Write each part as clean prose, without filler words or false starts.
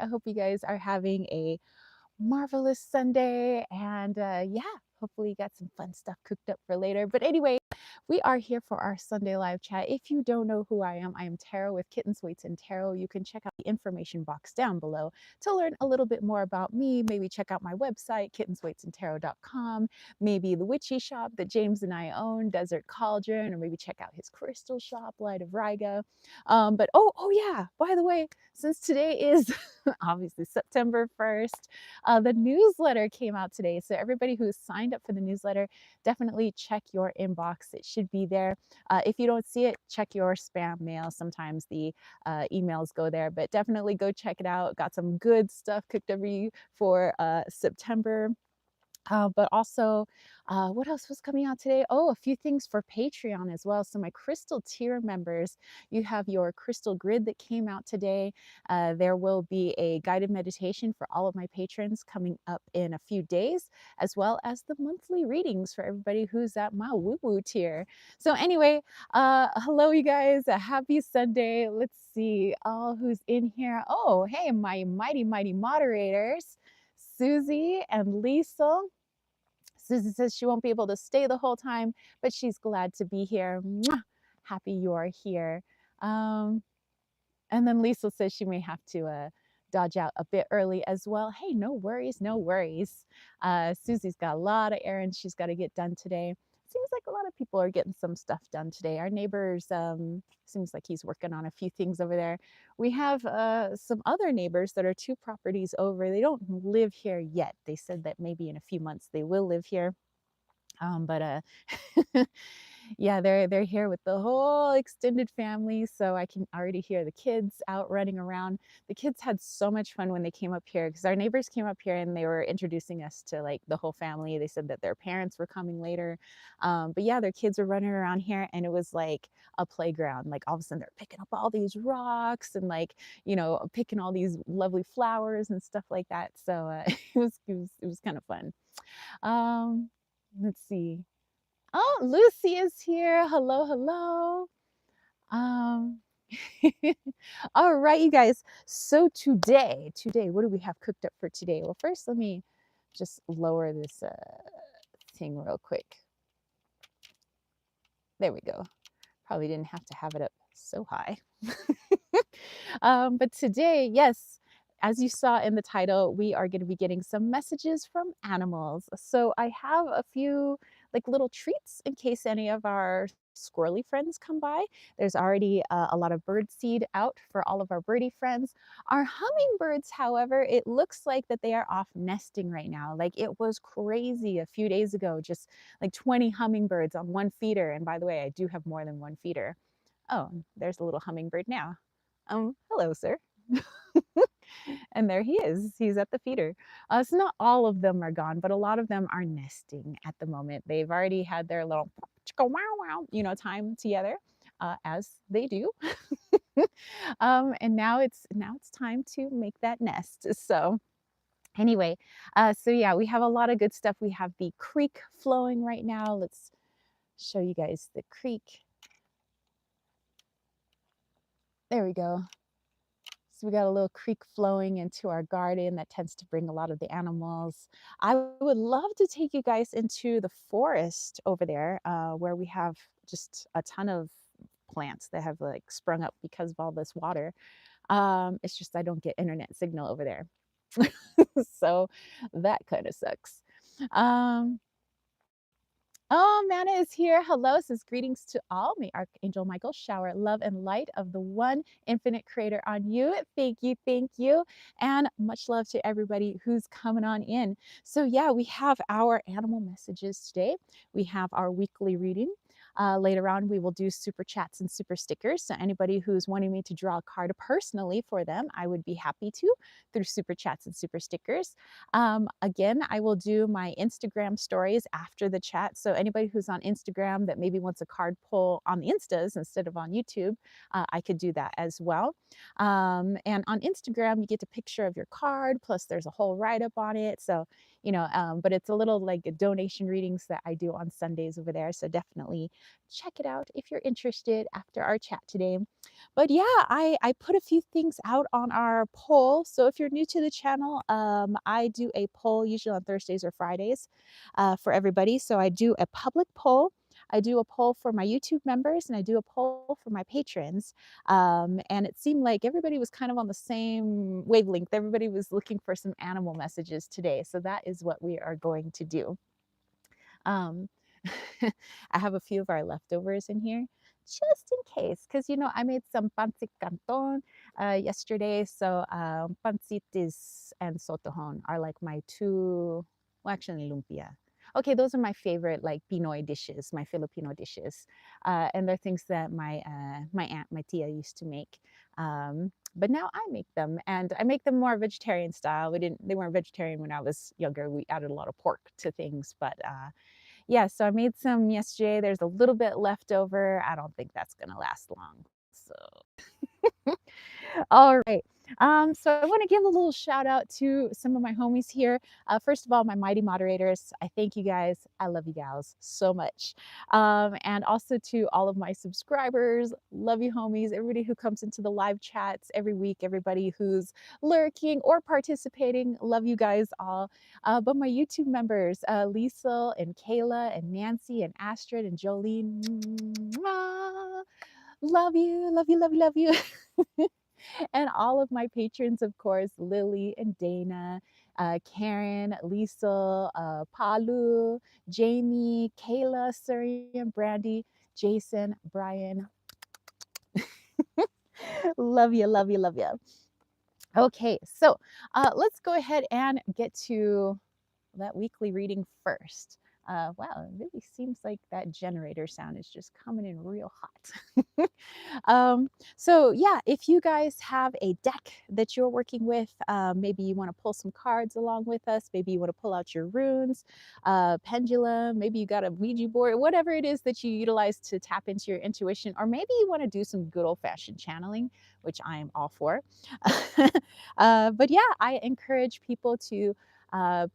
I hope you guys are having a marvelous Sunday. And yeah, hopefully you got some fun stuff cooked up for later. But anyway, we are here for our Sunday live chat. If you don't know who I am Tara with Kittens, Weights, and Tarot. You can check out the information box down below to learn a little bit more about me. Maybe check out my website, kittensweightsandtarot.com. Maybe the witchy shop that James and I own, Desert Cauldron, or maybe check out his crystal shop, Light of Riga. But oh yeah, by the way, since today is obviously September 1st, the newsletter came out today. So everybody who's signed up for the newsletter, definitely check your inbox. It should be there. If you don't see it, check your spam mail. Sometimes the emails go there, but definitely go check it out. Got some good stuff cooked up for September. But also, what else was coming out today? Oh, a few things for Patreon as well. So my Crystal tier members, you have your Crystal Grid that came out today. There will be a guided meditation for all of my patrons coming up in a few days, as well as the monthly readings for everybody who's at my woo-woo tier. So anyway, hello you guys, a happy Sunday. Let's see all who's in here. Oh, hey, my mighty moderators, Susie and Lisa. Susan says she won't be able to stay the whole time, but she's glad to be here. Mwah! Happy you are here. Um, and then Lisa says she may have to dodge out a bit early as well. Hey, no worries, no worries. Susie's got a lot of errands she's got to get done today. Seems like a lot of people are getting some stuff done today. Our neighbors, seems like he's working on a few things over there. We have some other neighbors that are 2 properties over. They don't live here yet. They said that maybe in a few months they will live here. But yeah, they're here with the whole extended family, so I can already hear the kids out running around. The kids had so much fun when they came up here because our neighbors came up here and they were introducing us to like the whole family. They said that their parents were coming later. But yeah, their kids were running around here and it was like a playground. Like all of a sudden they're picking up all these rocks and like, picking all these lovely flowers and stuff like that. So it was kind of fun. Um, let's see. Oh, Lucy is here. Hello, hello. Um, all right, you guys. So today, what do we have cooked up for today? Well, first, let me just lower this thing real quick. There we go. Probably didn't have to have it up so high. But today, yes, as you saw in the title, we are going to be getting some messages from animals. So I have a few like little treats in case any of our squirrely friends come by. There's already a lot of bird seed out for all of our birdie friends. Our hummingbirds, however, it looks like that they are off nesting right now. Like it was crazy a few days ago, just like 20 hummingbirds on one feeder. And by the way, I do have more than one feeder. Oh, there's a little hummingbird now. Hello, sir. And there he is. He's at the feeder. So not all of them are gone, but a lot of them are nesting at the moment. They've already had their little chicka wow wow, time together, as they do. And now it's time to make that nest. So anyway, so yeah, we have a lot of good stuff. We have the creek flowing right now. Let's show you guys the creek. There we go. So we got a little creek flowing into our garden that tends to bring a lot of the animals. I would love to take you guys into the forest over there, where we have just a ton of plants that have like sprung up because of all this water. It's just I don't get internet signal over there. So that kind of sucks. Um, Oh, Manna is here. Hello, says greetings to all. May Archangel Michael shower love and light of the one infinite creator on you. Thank you, thank you. And much love to everybody who's coming on in. So yeah, we have our animal messages today. We have our weekly reading. Later on, we will do super chats and super stickers. So anybody who's wanting me to draw a card personally for them, I would be happy to through super chats and super stickers. Again, I will do my Instagram stories after the chat. So anybody who's on Instagram that maybe wants a card pull on the Instas instead of on YouTube, I could do that as well. And on Instagram, you get a picture of your card, plus there's a whole write-up on it. So, but it's a little like a donation readings that I do on Sundays over there. So definitely check it out if you're interested after our chat today. But yeah, I put a few things out on our poll. So if you're new to the channel, I do a poll usually on Thursdays or Fridays for everybody. So I do a public poll. I do a poll for my YouTube members and I do a poll for my patrons. And it seemed like everybody was kind of on the same wavelength. Everybody was looking for some animal messages today. So that is what we are going to do. Um, I have a few of our leftovers in here just in case, because I made some pancit canton yesterday. So pancitis and sotohon are like my two, well, actually lumpia. Okay, those are my favorite like Pinoy dishes, my Filipino dishes, and they're things that my aunt, my tia used to make. But now I make them, and I make them more vegetarian style. They weren't vegetarian when I was younger. We added a lot of pork to things, but yeah, so I made some yesterday. There's a little bit left over. I don't think that's gonna last long. So all right. So I want to give a little shout out to some of my homies here. First of all, my mighty moderators. I thank you guys. I love you gals so much. And also to all of my subscribers. Love you, homies. Everybody who comes into the live chats every week. Everybody who's lurking or participating. Love you guys all. But my YouTube members, Liesel and Kayla and Nancy and Astrid and Jolene. Mwah. Love you, love you, love you, love you. And all of my patrons, of course, Lily and Dana, Karen, Lisa, Palu, Jamie, Kayla, Suri, and Brandy, Jason, Brian. Love you, love you, love you. Okay, so let's go ahead and get to that weekly reading first. Wow, it really seems like that generator sound is just coming in real hot. So yeah, if you guys have a deck that you're working with, maybe you want to pull some cards along with us, maybe you want to pull out your runes, pendulum, maybe you got a Ouija board, whatever it is that you utilize to tap into your intuition, or maybe you want to do some good old-fashioned channeling, which I am all for. But yeah, I encourage people to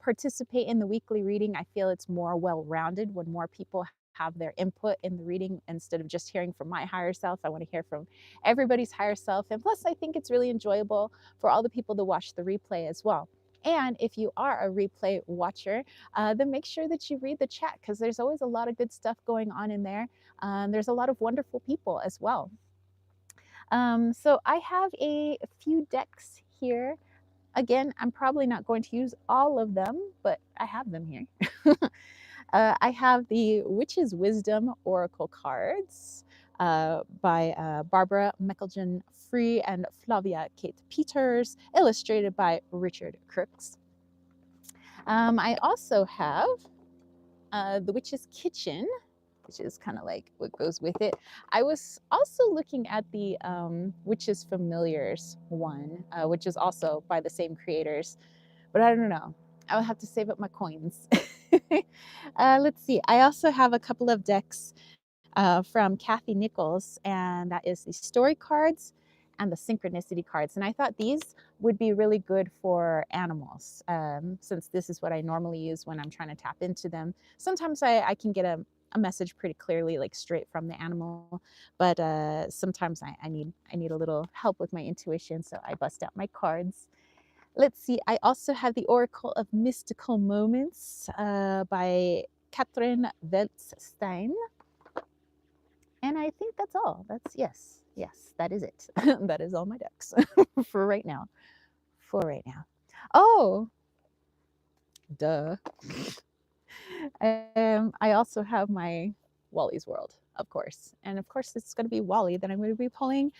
participate in the weekly reading. I feel it's more well-rounded when more people have their input in the reading instead of just hearing from my higher self. I want to hear from everybody's higher self. And plus, I think it's really enjoyable for all the people to watch the replay as well. And if you are a replay watcher, then make sure that you read the chat because there's always a lot of good stuff going on in there. There's a lot of wonderful people as well. So I have a few decks here. Again, I'm probably not going to use all of them, but I have them here. I have the Witch's Wisdom Oracle cards by Barbara Mecklejan Free and Flavia Kate Peters, illustrated by Richard Crooks. I also have The Witch's Kitchen, which is kind of like what goes with it. I was also looking at the Witches Familiars one, which is also by the same creators, but I don't know. I'll have to save up my coins. Let's see. I also have a couple of decks from Kathy Nichols, and that is the story cards and the synchronicity cards. And I thought these would be really good for animals, since this is what I normally use when I'm trying to tap into them. Sometimes I can get a message pretty clearly, like straight from the animal, but sometimes I need a little help with my intuition, so I bust out my cards. Let's see, I also have the Oracle of Mystical Moments by Catherine Weltstein. And I think that's all. Yes, that is it. That is all my decks for right now. Oh, duh. I also have my Wally's World, of course. And of course, it's going to be Wally that I'm going to be pulling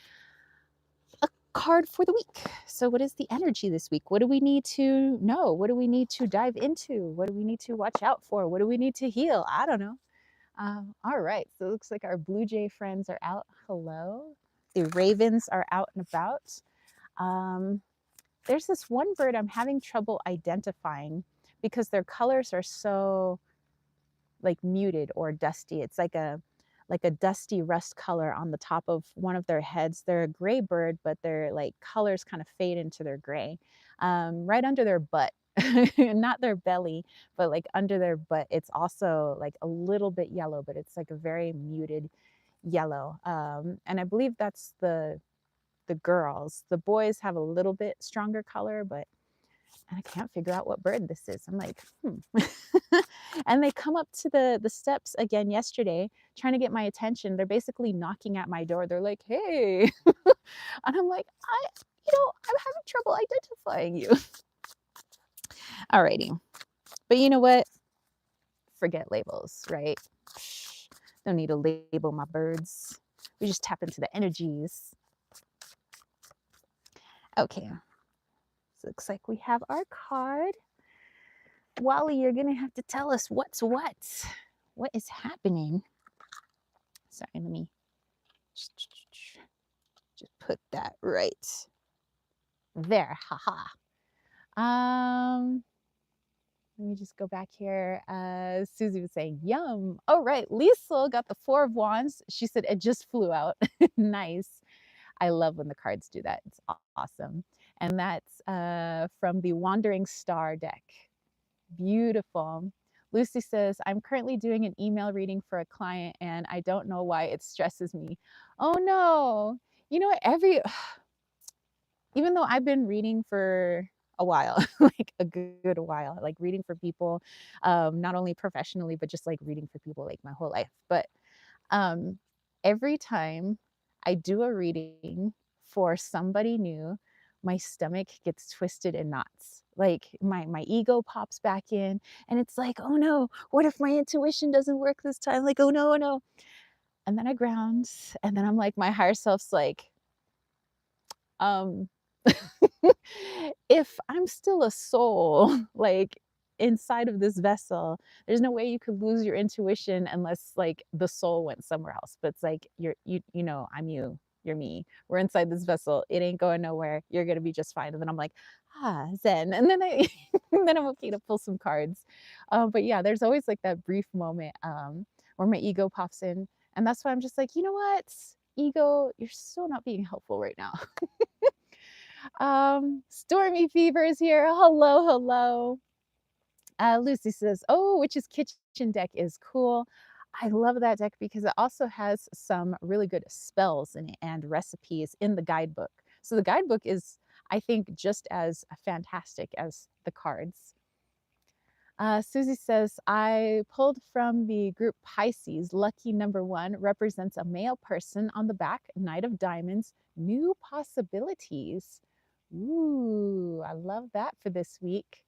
a card for the week. So what is the energy this week? What do we need to know? What do we need to dive into? What do we need to watch out for? What do we need to heal? I don't know. All right, so it looks like our Blue Jay friends are out. Hello. The ravens are out and about. There's this one bird I'm having trouble identifying because their colors are so like muted or dusty. It's like a dusty rust color on the top of one of their heads. They're a gray bird, but their like colors kind of fade into their gray. Right under their butt, not their belly, but like under their butt, it's also like a little bit yellow, but it's like a very muted yellow. And I believe that's the girls. The boys have a little bit stronger color, but and I can't figure out what bird this is. I'm like, and they come up to the steps again yesterday, trying to get my attention. They're basically knocking at my door. They're like, "Hey," and I'm like, I'm having trouble identifying you. Alrighty, but you know what? Forget labels, right? Don't need to label my birds. We just tap into the energies. Okay, so looks like we have our card. Wally, you're gonna have to tell us what's what. What is happening? Sorry, let me just put that right there. Haha. Let me just go back here. Susie was saying, yum. Oh, right. Liesl got the 4 of Wands. She said it just flew out. Nice. I love when the cards do that. It's awesome. And that's from the Wandering Star deck. Beautiful. Lucy says, I'm currently doing an email reading for a client and I don't know why it stresses me. Oh no. You know what? Even though I've been reading for a while, like a good while, like reading for people, not only professionally, but just like reading for people like my whole life. But um, every time I do a reading for somebody new, my stomach gets twisted in knots. Like my ego pops back in and it's like, oh no, what if my intuition doesn't work this time? Like, oh no, oh no. And then I ground and then I'm like, my higher self's like, um, if I'm still a soul, like inside of this vessel, there's no way you could lose your intuition unless like the soul went somewhere else. But it's like you know, I'm you, you're me. We're inside this vessel. It ain't going nowhere. You're gonna be just fine. And then I'm like, zen. And then I and then I'm okay to pull some cards. But yeah, there's always like that brief moment where my ego pops in. And that's why I'm just like, you know what? Ego, you're still not being helpful right now. Stormy Fever is here. Hello, hello. Lucy says, oh, Witch's Kitchen deck is cool. I love that deck because it also has some really good spells in it and recipes in the guidebook. So the guidebook is, I think, just as fantastic as the cards. Susie says, I pulled from the group Pisces. Lucky number 1 represents a male person on the back, Knight of Diamonds, new possibilities. Ooh, I love that for this week.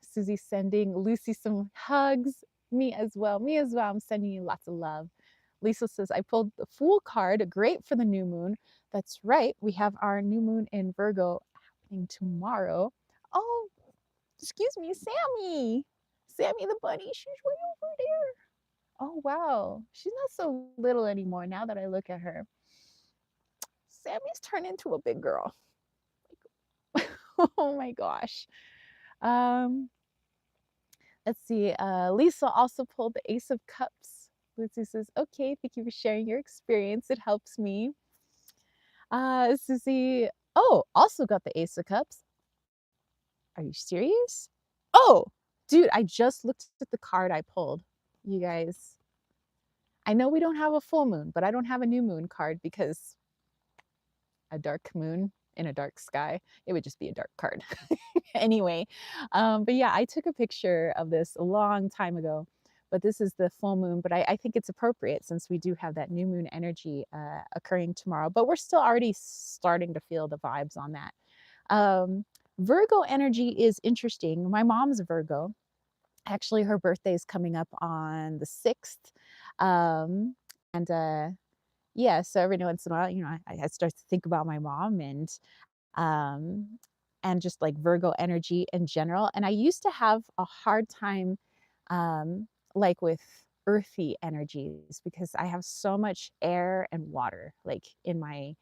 Susie sending Lucy some hugs. Me as well. Me as well. I'm sending you lots of love. Lisa says, I pulled the Fool card. Great for the new moon. That's right. We have our new moon in Virgo happening tomorrow. Oh, excuse me, Sammy. Sammy the bunny. She's way over there. Oh, wow. She's not so little anymore now that I look at her. Sammy's turned into a big girl. Oh my gosh. Um, let's see. Lisa also pulled the Ace of Cups. Lucy says, okay, thank you for sharing your experience. It helps me. Susie, oh, also got the Ace of Cups. Are you serious? Oh, dude, I just looked at the card I pulled. You guys, I know we don't have a full moon, but I don't have a new moon card because a dark moon in a dark sky, it would just be a dark card. Anyway, but yeah, I took a picture of this a long time ago, but this is the full moon, but I think it's appropriate since we do have that new moon energy occurring tomorrow, but we're still already starting to feel the vibes on that. Virgo energy is interesting. My mom's a Virgo. Actually, her birthday is coming up on the 6th. And yeah, so every once in a while, you know, I start to think about my mom um, and just like Virgo energy in general. And I used to have a hard time like with earthy energies because I have so much air and water like in my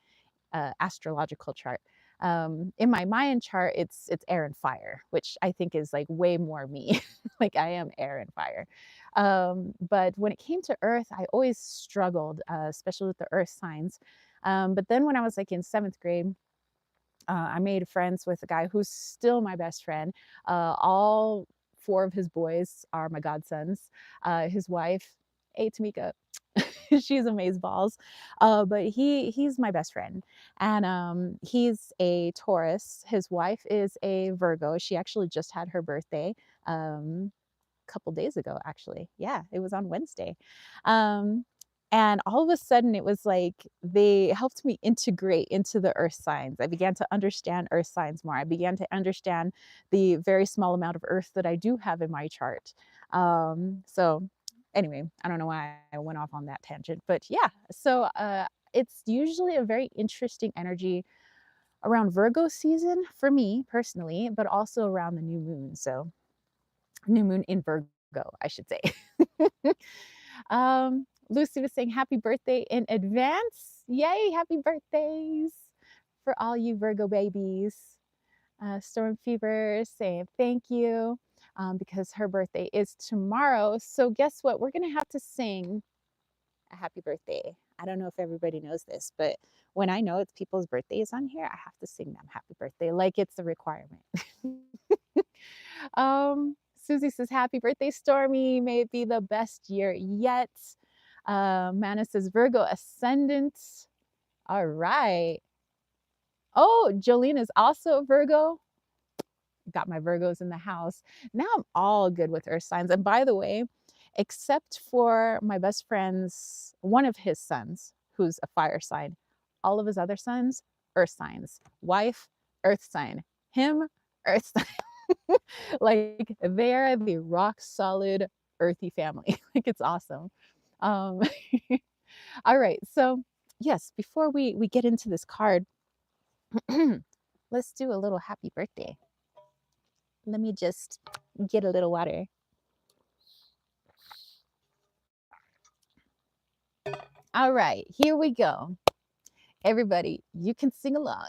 astrological chart. In my Mayan chart, it's air and fire, which I think is like way more me. Like I am air and fire. But when it came to Earth, I always struggled, especially with the Earth signs. But then when I was like in 7th grade, I made friends with a guy who's still my best friend. All four of his boys are my godsons. His wife, hey Tamika, she's amazeballs. But he's my best friend, and he's a Taurus. His wife is a Virgo. She actually just had her birthday. Couple days ago, actually. Yeah, it was on Wednesday. Um, and all of a sudden, it was like they helped me integrate into the earth signs. I began to understand earth signs more. I began to understand the very small amount of earth that I do have in my chart. So, anyway, I don't know why I went off on that tangent, but yeah. So, it's usually a very interesting energy around Virgo season for me personally, but also around the new moon. So, new moon in Virgo, I should say. Lucy was saying happy birthday in advance. Yay, happy birthdays for all you Virgo babies. Storm Fever saying thank you because her birthday is tomorrow. So, guess what? We're going to have to sing a happy birthday. I don't know if everybody knows this, but when I know it's people's birthdays on here, I have to sing them happy birthday like it's a requirement. Susie says, happy birthday, Stormy. May it be the best year yet. Mana says, Virgo ascendant. All right. Oh, Jolene is also a Virgo. Got my Virgos in the house. Now I'm all good with earth signs. And by the way, except for my best friend's, one of his sons, who's a fire sign, all of his other sons, earth signs. Wife, earth sign. Him, earth sign. Like they're the rock solid earthy family. Like it's awesome. Um, all right. So yes, before we get into this card, let's do a little happy birthday. Let me just get a little water. All right, here we go. Everybody, you can sing along.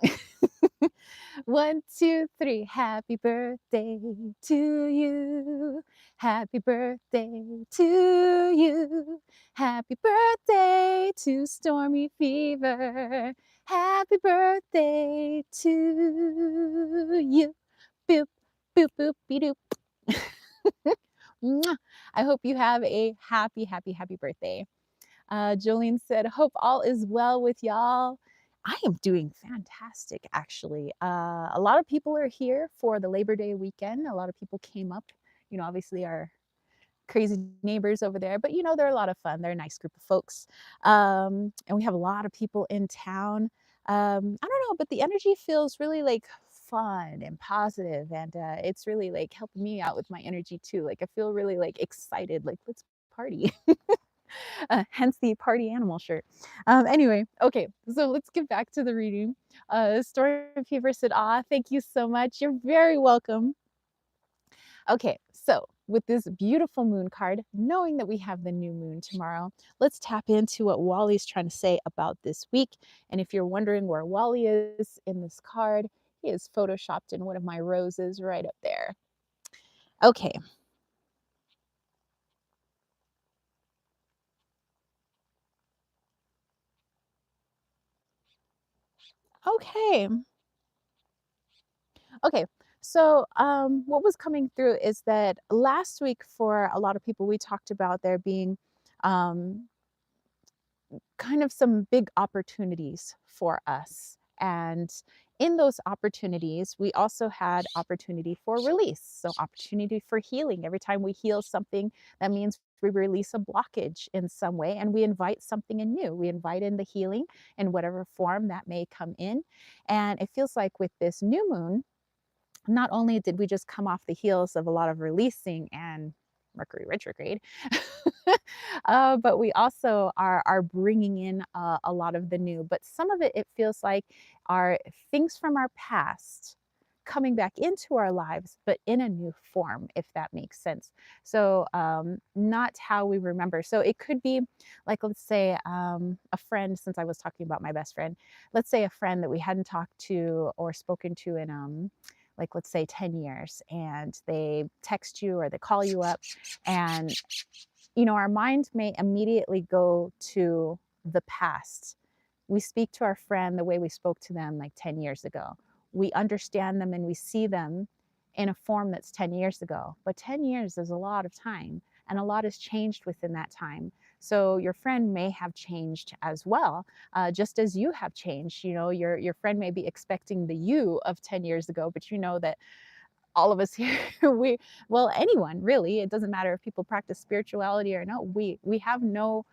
1, 2, 3. Happy birthday to you. Happy birthday to you. Happy birthday to Stormy Fever. Happy birthday to you. Boop, boop, boop, be doop. I hope you have a happy, happy, happy birthday. Jolene said, hope all is well with y'all. I am doing fantastic, actually. A lot of people are here for the Labor Day weekend. A lot of people came up, obviously our crazy neighbors over there, but they're a lot of fun. They're a nice group of folks. And we have a lot of people in town. I don't know, but the energy feels really like fun and positive, and it's really like helping me out with my energy too. Like I feel really like excited, like let's party. Hence the party animal shirt. Anyway, okay, so let's get back to the reading. Story Fever said, thank you so much. You're very welcome. Okay, so with this beautiful moon card, knowing that we have the new moon tomorrow, let's tap into what Wally's trying to say about this week. And if you're wondering where Wally is in this card, he is photoshopped in one of my roses right up there. Okay. Okay. Okay, so what was coming through is that last week for a lot of people, we talked about there being um, kind of some big opportunities for us. And in those opportunities, we also had opportunity for release. So, opportunity for healing. Every time we heal something, that means we release a blockage in some way and we invite something in new. We invite in the healing in whatever form that may come in. And it feels like with this new moon, not only did we just come off the heels of a lot of releasing and Mercury retrograde, but we also are bringing in a lot of the new. But some of it, it feels like, are things from our past coming back into our lives, but in a new form, if that makes sense. So not how we remember. So it could be like, let's say a friend, since I was talking about my best friend, let's say a friend that we hadn't talked to or spoken to in like let's say 10 years, and they text you or they call you up, and our mind may immediately go to the past. We speak to our friend the way we spoke to them like 10 years ago. we understand them and we see them in a form that's 10 years ago. But 10 years is a lot of time, and a lot has changed within that time. So your friend may have changed as well, just as you have changed. You know, your friend may be expecting the you of 10 years ago, but you know that all of us here, we, well, anyone really, it doesn't matter if people practice spirituality or not, we have no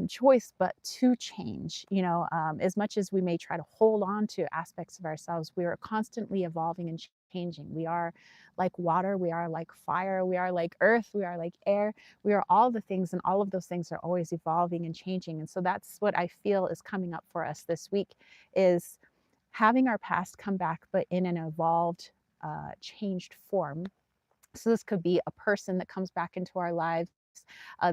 choice but to change. You know, as much as we may try to hold on to aspects of ourselves, we are constantly evolving and changing. We are like water, we are like fire, we are like earth, we are like air, we are all the things, and all of those things are always evolving and changing. And so that's what I feel is coming up for us this week, is having our past come back, but in an evolved, changed form. So this could be a person that comes back into our lives.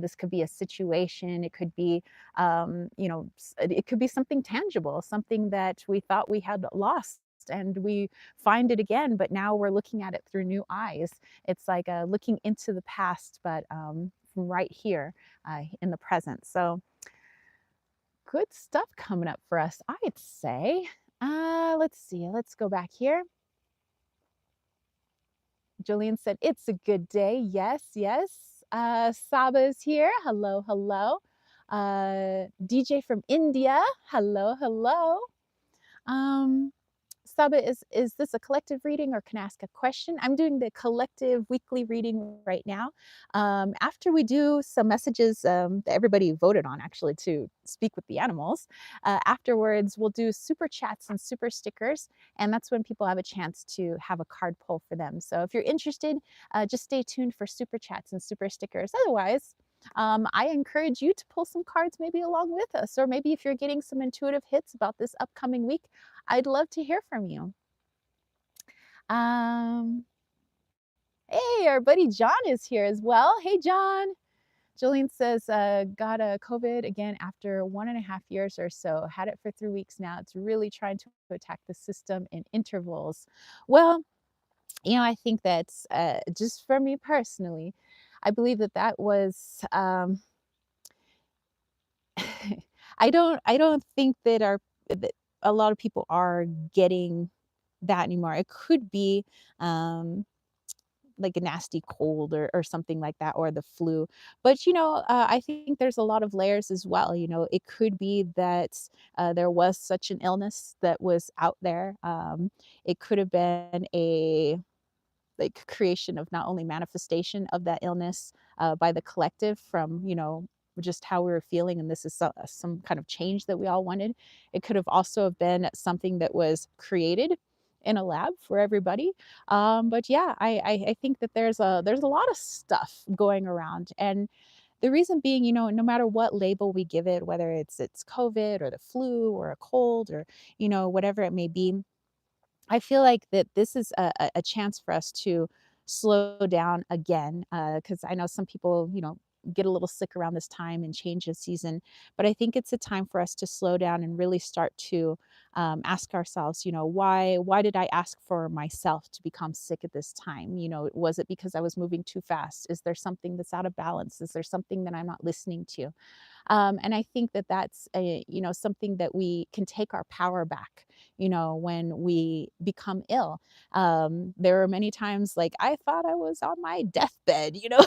This could be a situation. It could be, you know, it could be something tangible, something that we thought we had lost, and we find it again, but now we're looking at it through new eyes. It's like looking into the past, but from right here in the present. So good stuff coming up for us, I'd say. Let's see. Let's go back here. Jolene said, it's a good day. Yes, yes. Saba is here. Hello, hello. DJ from India. Hello, hello. Um, Saba, is this a collective reading or can I ask a question? I'm doing the collective weekly reading right now. After we do some messages that everybody voted on, actually, to speak with the animals, afterwards we'll do super chats and super stickers, and that's when people have a chance to have a card pull for them. So if you're interested, just stay tuned for super chats and super stickers. Otherwise, I encourage you to pull some cards maybe along with us, or maybe if you're getting some intuitive hits about this upcoming week, I'd love to hear from you. Um, hey, our buddy John is here as well. Hey, John. Jolene says, got a COVID again after 1.5 years or so. Had it for 3 weeks now. It's really trying to attack the system in intervals. Well, you know, I think that's just for me personally, I believe that that was, I don't think that that a lot of people are getting that anymore. It could be um, like a nasty cold or something like that, or the flu. But you know, I think there's a lot of layers as well. You know, it could be that there was such an illness that was out there. It could have been a like creation of not only manifestation of that illness by the collective from, you know, just how we were feeling, and this is some kind of change that we all wanted. It could have also have been something that was created in a lab for everybody. But yeah, I think that there's a lot of stuff going around, and the reason being, you know, no matter what label we give it, whether it's COVID or the flu or a cold or, you know, whatever it may be, I feel like that this is a chance for us to slow down again, because I know some people, you know, get a little sick around this time and change the season. But I think it's a time for us to slow down and really start to ask ourselves, you know, why did I ask for myself to become sick at this time? You know, was it because I was moving too fast? Is there something that's out of balance? Is there something that I'm not listening to? And I think that that's a, you know, something that we can take our power back, you know, when we become ill. There are many times like I thought I was on my deathbed, you know.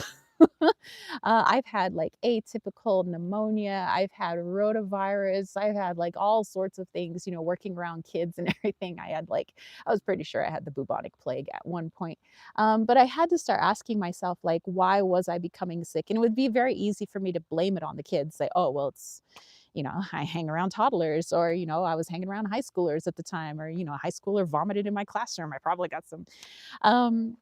I've had like atypical pneumonia, I've had rotavirus, I've had like all sorts of things, you know, working around kids and everything. I had like, I was pretty sure I had the bubonic plague at one point. But I had to start asking myself, like, why was I becoming sick? And it would be very easy for me to blame it on the kids, say, oh, well, it's, you know, I hang around toddlers, or, you know, I was hanging around high schoolers at the time, or, you know, a high schooler vomited in my classroom. I probably got some. Um,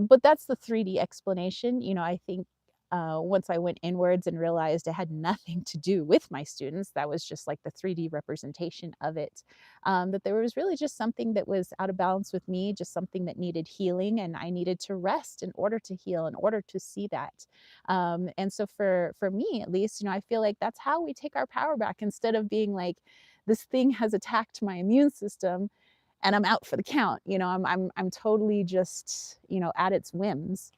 but that's the 3D explanation. You know, I think once I went inwards and realized it had nothing to do with my students, that was just like the 3D representation of it. That there was really just something that was out of balance with me, just something that needed healing, and I needed to rest in order to heal, in order to see that. And so for me, at least, you know, I feel like that's how we take our power back, instead of being like, this thing has attacked my immune system and I'm out for the count. You know, I'm totally just, you know, at its whims.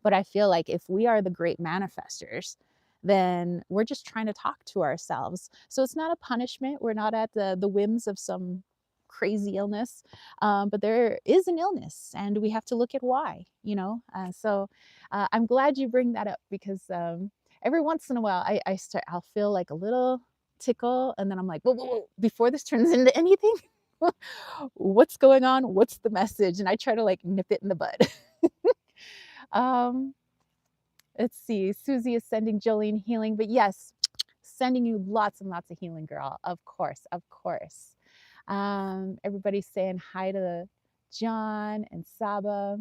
But I feel like if we are the great manifestors, then we're just trying to talk to ourselves. So it's not a punishment. We're not at the whims of some crazy illness, but there is an illness, and we have to look at why, so I'm glad you bring that up because every once in a while I'll feel like a little tickle, and then I'm like, whoa, whoa, whoa, before this turns into anything, what's going on? What's the message? And I try to like nip it in the bud. um, let's see. Susie is sending Jolene healing, but yes, sending you lots and lots of healing, girl. Of course, of course. Everybody's saying hi to John and Saba.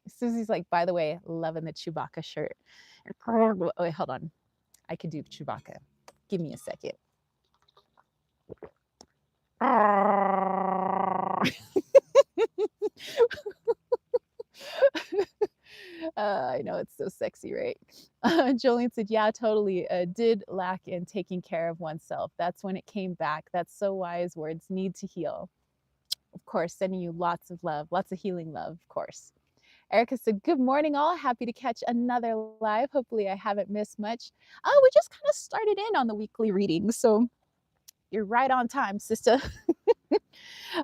Susie's like, by the way, loving the Chewbacca shirt. Oh, wait, hold on. I could do Chewbacca. Give me a second. I know it's so sexy, right? Jolene said, yeah, totally. Did lack in taking care of oneself. That's when it came back. That's so wise words. Need to heal. Of course, sending you lots of love, lots of healing love, of course. Erica said, good morning, all. Happy to catch another live. Hopefully I haven't missed much. Oh, we just kind of started in on the weekly reading. So you're right on time, sister.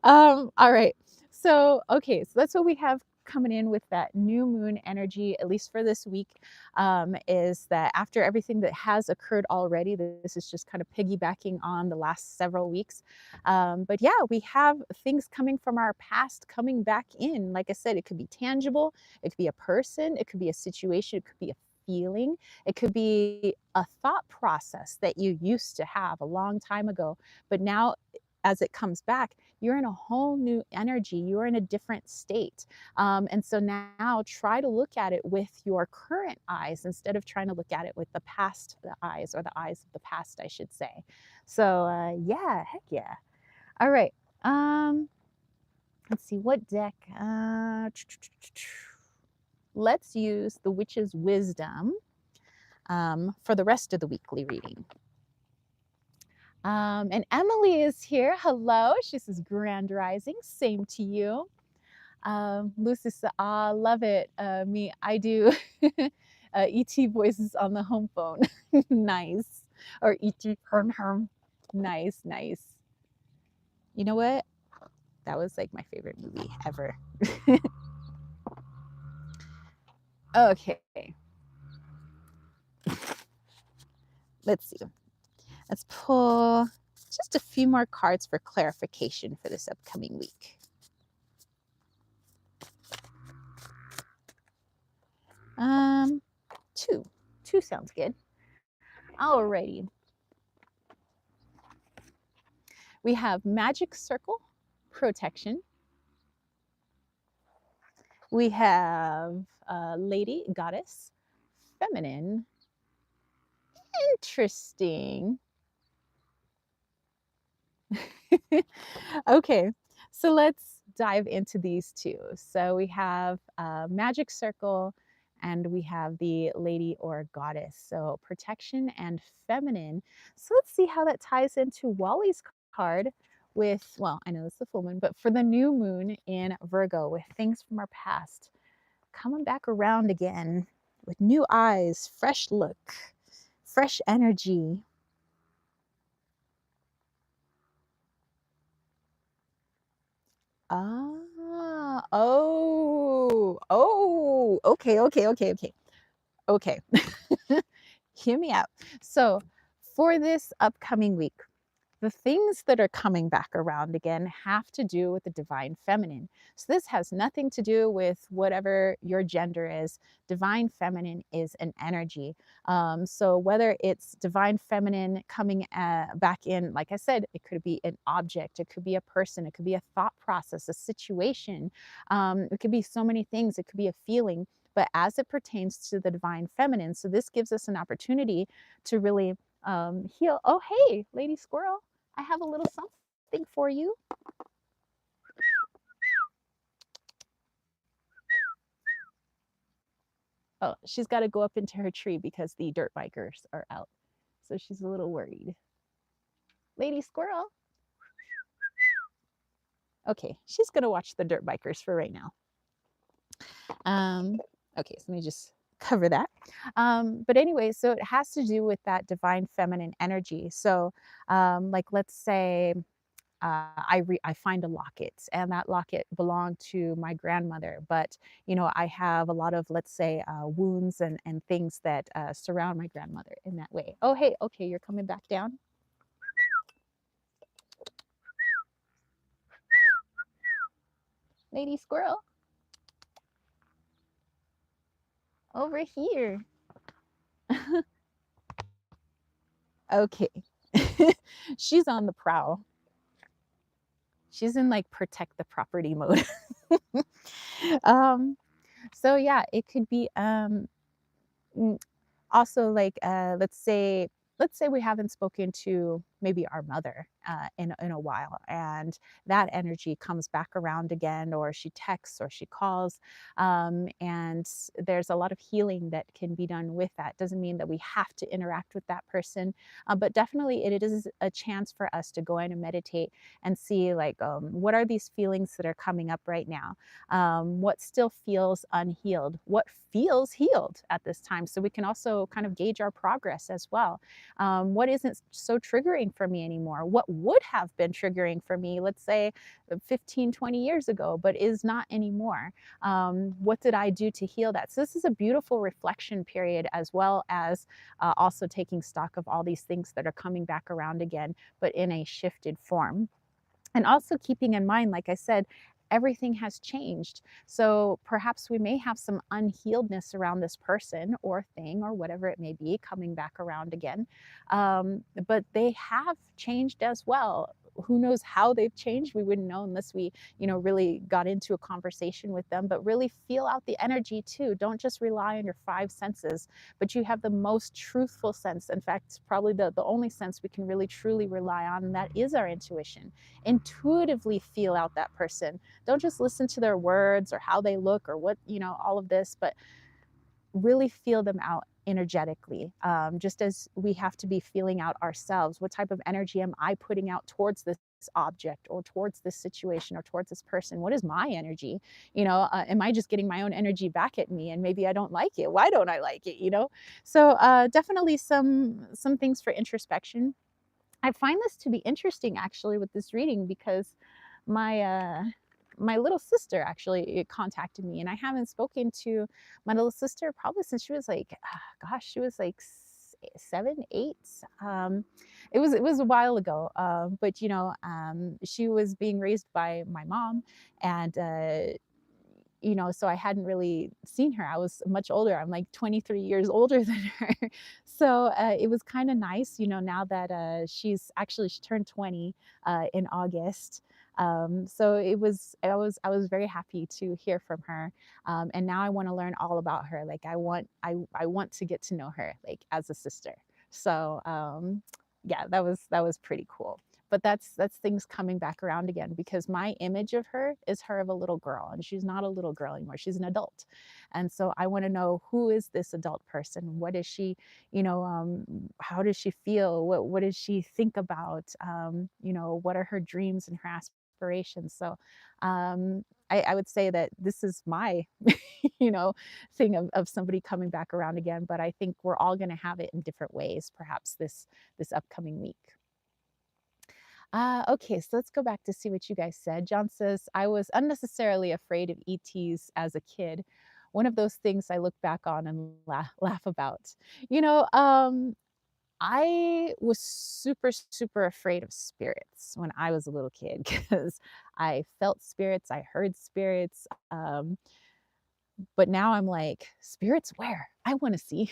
All right. So, okay. So that's what we have coming in with that new moon energy, at least for this week, is that after everything that has occurred already, this is just kind of piggybacking on the last several weeks. But yeah, we have things coming from our past coming back in. Like I said, it could be tangible, it could be a person, it could be a situation, it could be a feeling, it could be a thought process that you used to have a long time ago, but now as it comes back, you're in a whole new energy. You're in a different state. And so now try to look at it with your current eyes instead of trying to look at it with the past eyes, or the eyes of the past, I should say. So yeah, heck yeah. All right. Let's see, what deck? Let's use the Witch's Wisdom for the rest of the weekly reading. And Emily is here. Hello. She says, Grand Rising. Same to you. Lucy says, love it. I do ET voices on the home phone. Nice. Or ET herm. Nice, nice. You know what? That was like my favorite movie ever. Okay. Let's see. Let's pull just a few more cards for clarification for this upcoming week. Two sounds good. Alrighty. We have Magic Circle, Protection. We have Lady, Goddess, Feminine. Interesting. Okay, so let's dive into these two. So we have Magic Circle, and we have the Lady or Goddess. So protection and feminine. So let's see how that ties into Wally's card with, well, I know it's the full moon, but for the new moon in Virgo, with things from our past coming back around again with new eyes, fresh look, fresh energy. Okay. Hear me out. So for this upcoming week, the things that are coming back around again have to do with the divine feminine. So this has nothing to do with whatever your gender is. Divine feminine is an energy. So whether it's divine feminine coming back in, like I said, it could be an object, it could be a person, it could be a thought process, a situation. It could be so many things. It could be a feeling. But as it pertains to the divine feminine, so this gives us an opportunity to really heal. Oh, hey, Lady Squirrel, I have a little something for you. Oh, she's got to go up into her tree because the dirt bikers are out. So she's a little worried. Lady Squirrel. Okay, she's going to watch the dirt bikers for right now. Okay, so let me just cover that. But anyway, so it has to do with that divine feminine energy. So like, let's say I find a locket, and that locket belonged to my grandmother. But I have a lot of, let's say, wounds and things that surround my grandmother in that way. Oh, hey, okay, you're coming back down, lady squirrel, over here. Okay, she's on the prowl. She's in like protect the property mode. um, so yeah, it could be also like let's say we haven't spoken to maybe our mother in a while, and that energy comes back around again, or she texts or she calls, and there's a lot of healing that can be done with that. Doesn't mean that we have to interact with that person, but definitely it is a chance for us to go in and meditate and see like what are these feelings that are coming up right now, what still feels unhealed, what feels healed at this time, so we can also kind of gauge our progress as well. What isn't so triggering for me anymore? What would have been triggering for me, let's say 15, 20 years ago, but is not anymore? What did I do to heal that? So this is a beautiful reflection period, as well as also taking stock of all these things that are coming back around again, but in a shifted form. And also keeping in mind, like I said, everything has changed. So perhaps we may have some unhealedness around this person or thing or whatever it may be coming back around again. But they have changed as well. Who knows how they've changed? We wouldn't know unless we, really got into a conversation with them. But really feel out the energy too. Don't just rely on your five senses, but you have the most truthful sense. In fact, probably the only sense we can really truly rely on, and that is our intuition. Intuitively feel out that person. Don't just listen to their words or how they look or what, all of this, but really feel them out energetically, just as we have to be feeling out ourselves. What type of energy am I putting out towards this object or towards this situation or towards this person? What is my energy? Am I just getting my own energy back at me, and maybe I don't like it? Why don't I like it? So definitely some things for introspection. I find this to be interesting actually with this reading, because my my little sister actually contacted me, and I haven't spoken to my little sister probably since she was like, gosh, she was like 7, 8. It was a while ago, but she was being raised by my mom, and so I hadn't really seen her. I was much older. I'm like 23 years older than her. So it was kind of nice, now that she turned 20 in August. So I was very happy to hear from her. And now I want to learn all about her. Like I want to get to know her like as a sister. So yeah, that was pretty cool. But that's things coming back around again, because my image of her is her of a little girl, and she's not a little girl anymore. She's an adult. And so I want to know, who is this adult person? What is she, how does she feel? What does she think about? What are her dreams and her aspirations? So I would say that this is my thing of somebody coming back around again, but I think we're all going to have it in different ways, perhaps this upcoming week. Okay, so let's go back to see what you guys said. John says, I was unnecessarily afraid of ETs as a kid. One of those things I look back on and laugh about. You know, um, I was super, super afraid of spirits when I was a little kid, because I felt spirits, I heard spirits. But now I'm like, spirits where? I want to see.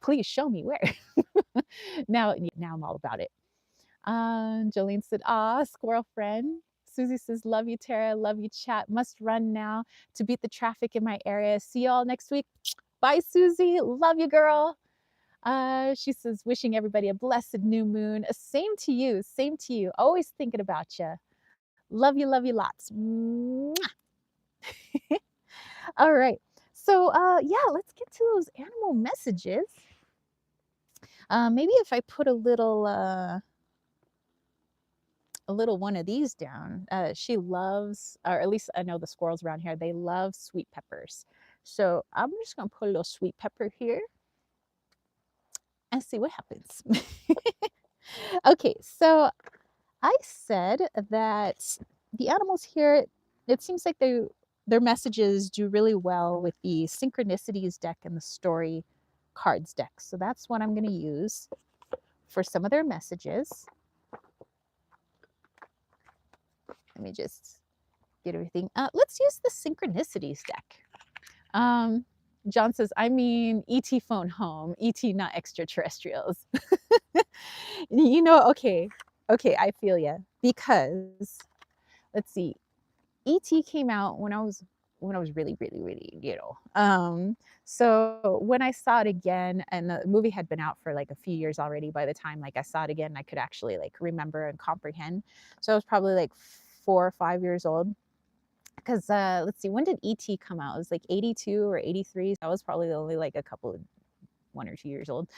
Please show me where. Now I'm all about it. Jolene said, ah, squirrel friend. Susie says, love you, Tara. Love you, chat. Must run now to beat the traffic in my area. See y'all next week. Bye, Susie. Love you, girl. She says, wishing everybody a blessed new moon. Same to you. Same to you. Always thinking about you. Love you lots. Mwah. All right. So, yeah, let's get to those animal messages. Maybe if I put a little one of these down. She loves, or at least I know the squirrels around here, they love sweet peppers. So I'm just gonna put a little sweet pepper here and see what happens. Okay, so I said that the animals here, it seems like their messages do really well with the synchronicities deck and the story cards deck. So that's what I'm going to use for some of their messages. Let me just get everything. Let's use the synchronicities deck. Um, John says, I mean, ET phone home, ET not extraterrestrials. Okay, I feel you because let's see, ET came out when I was really, really, really little. So when I saw it again, and the movie had been out for like a few years already by the time like I saw it again, I could actually like remember and comprehend. So I was probably like 4 or 5 years old. Because let's see, when did ET come out? It was like 82 or 83. So I was probably only like a couple of 1 or 2 years old,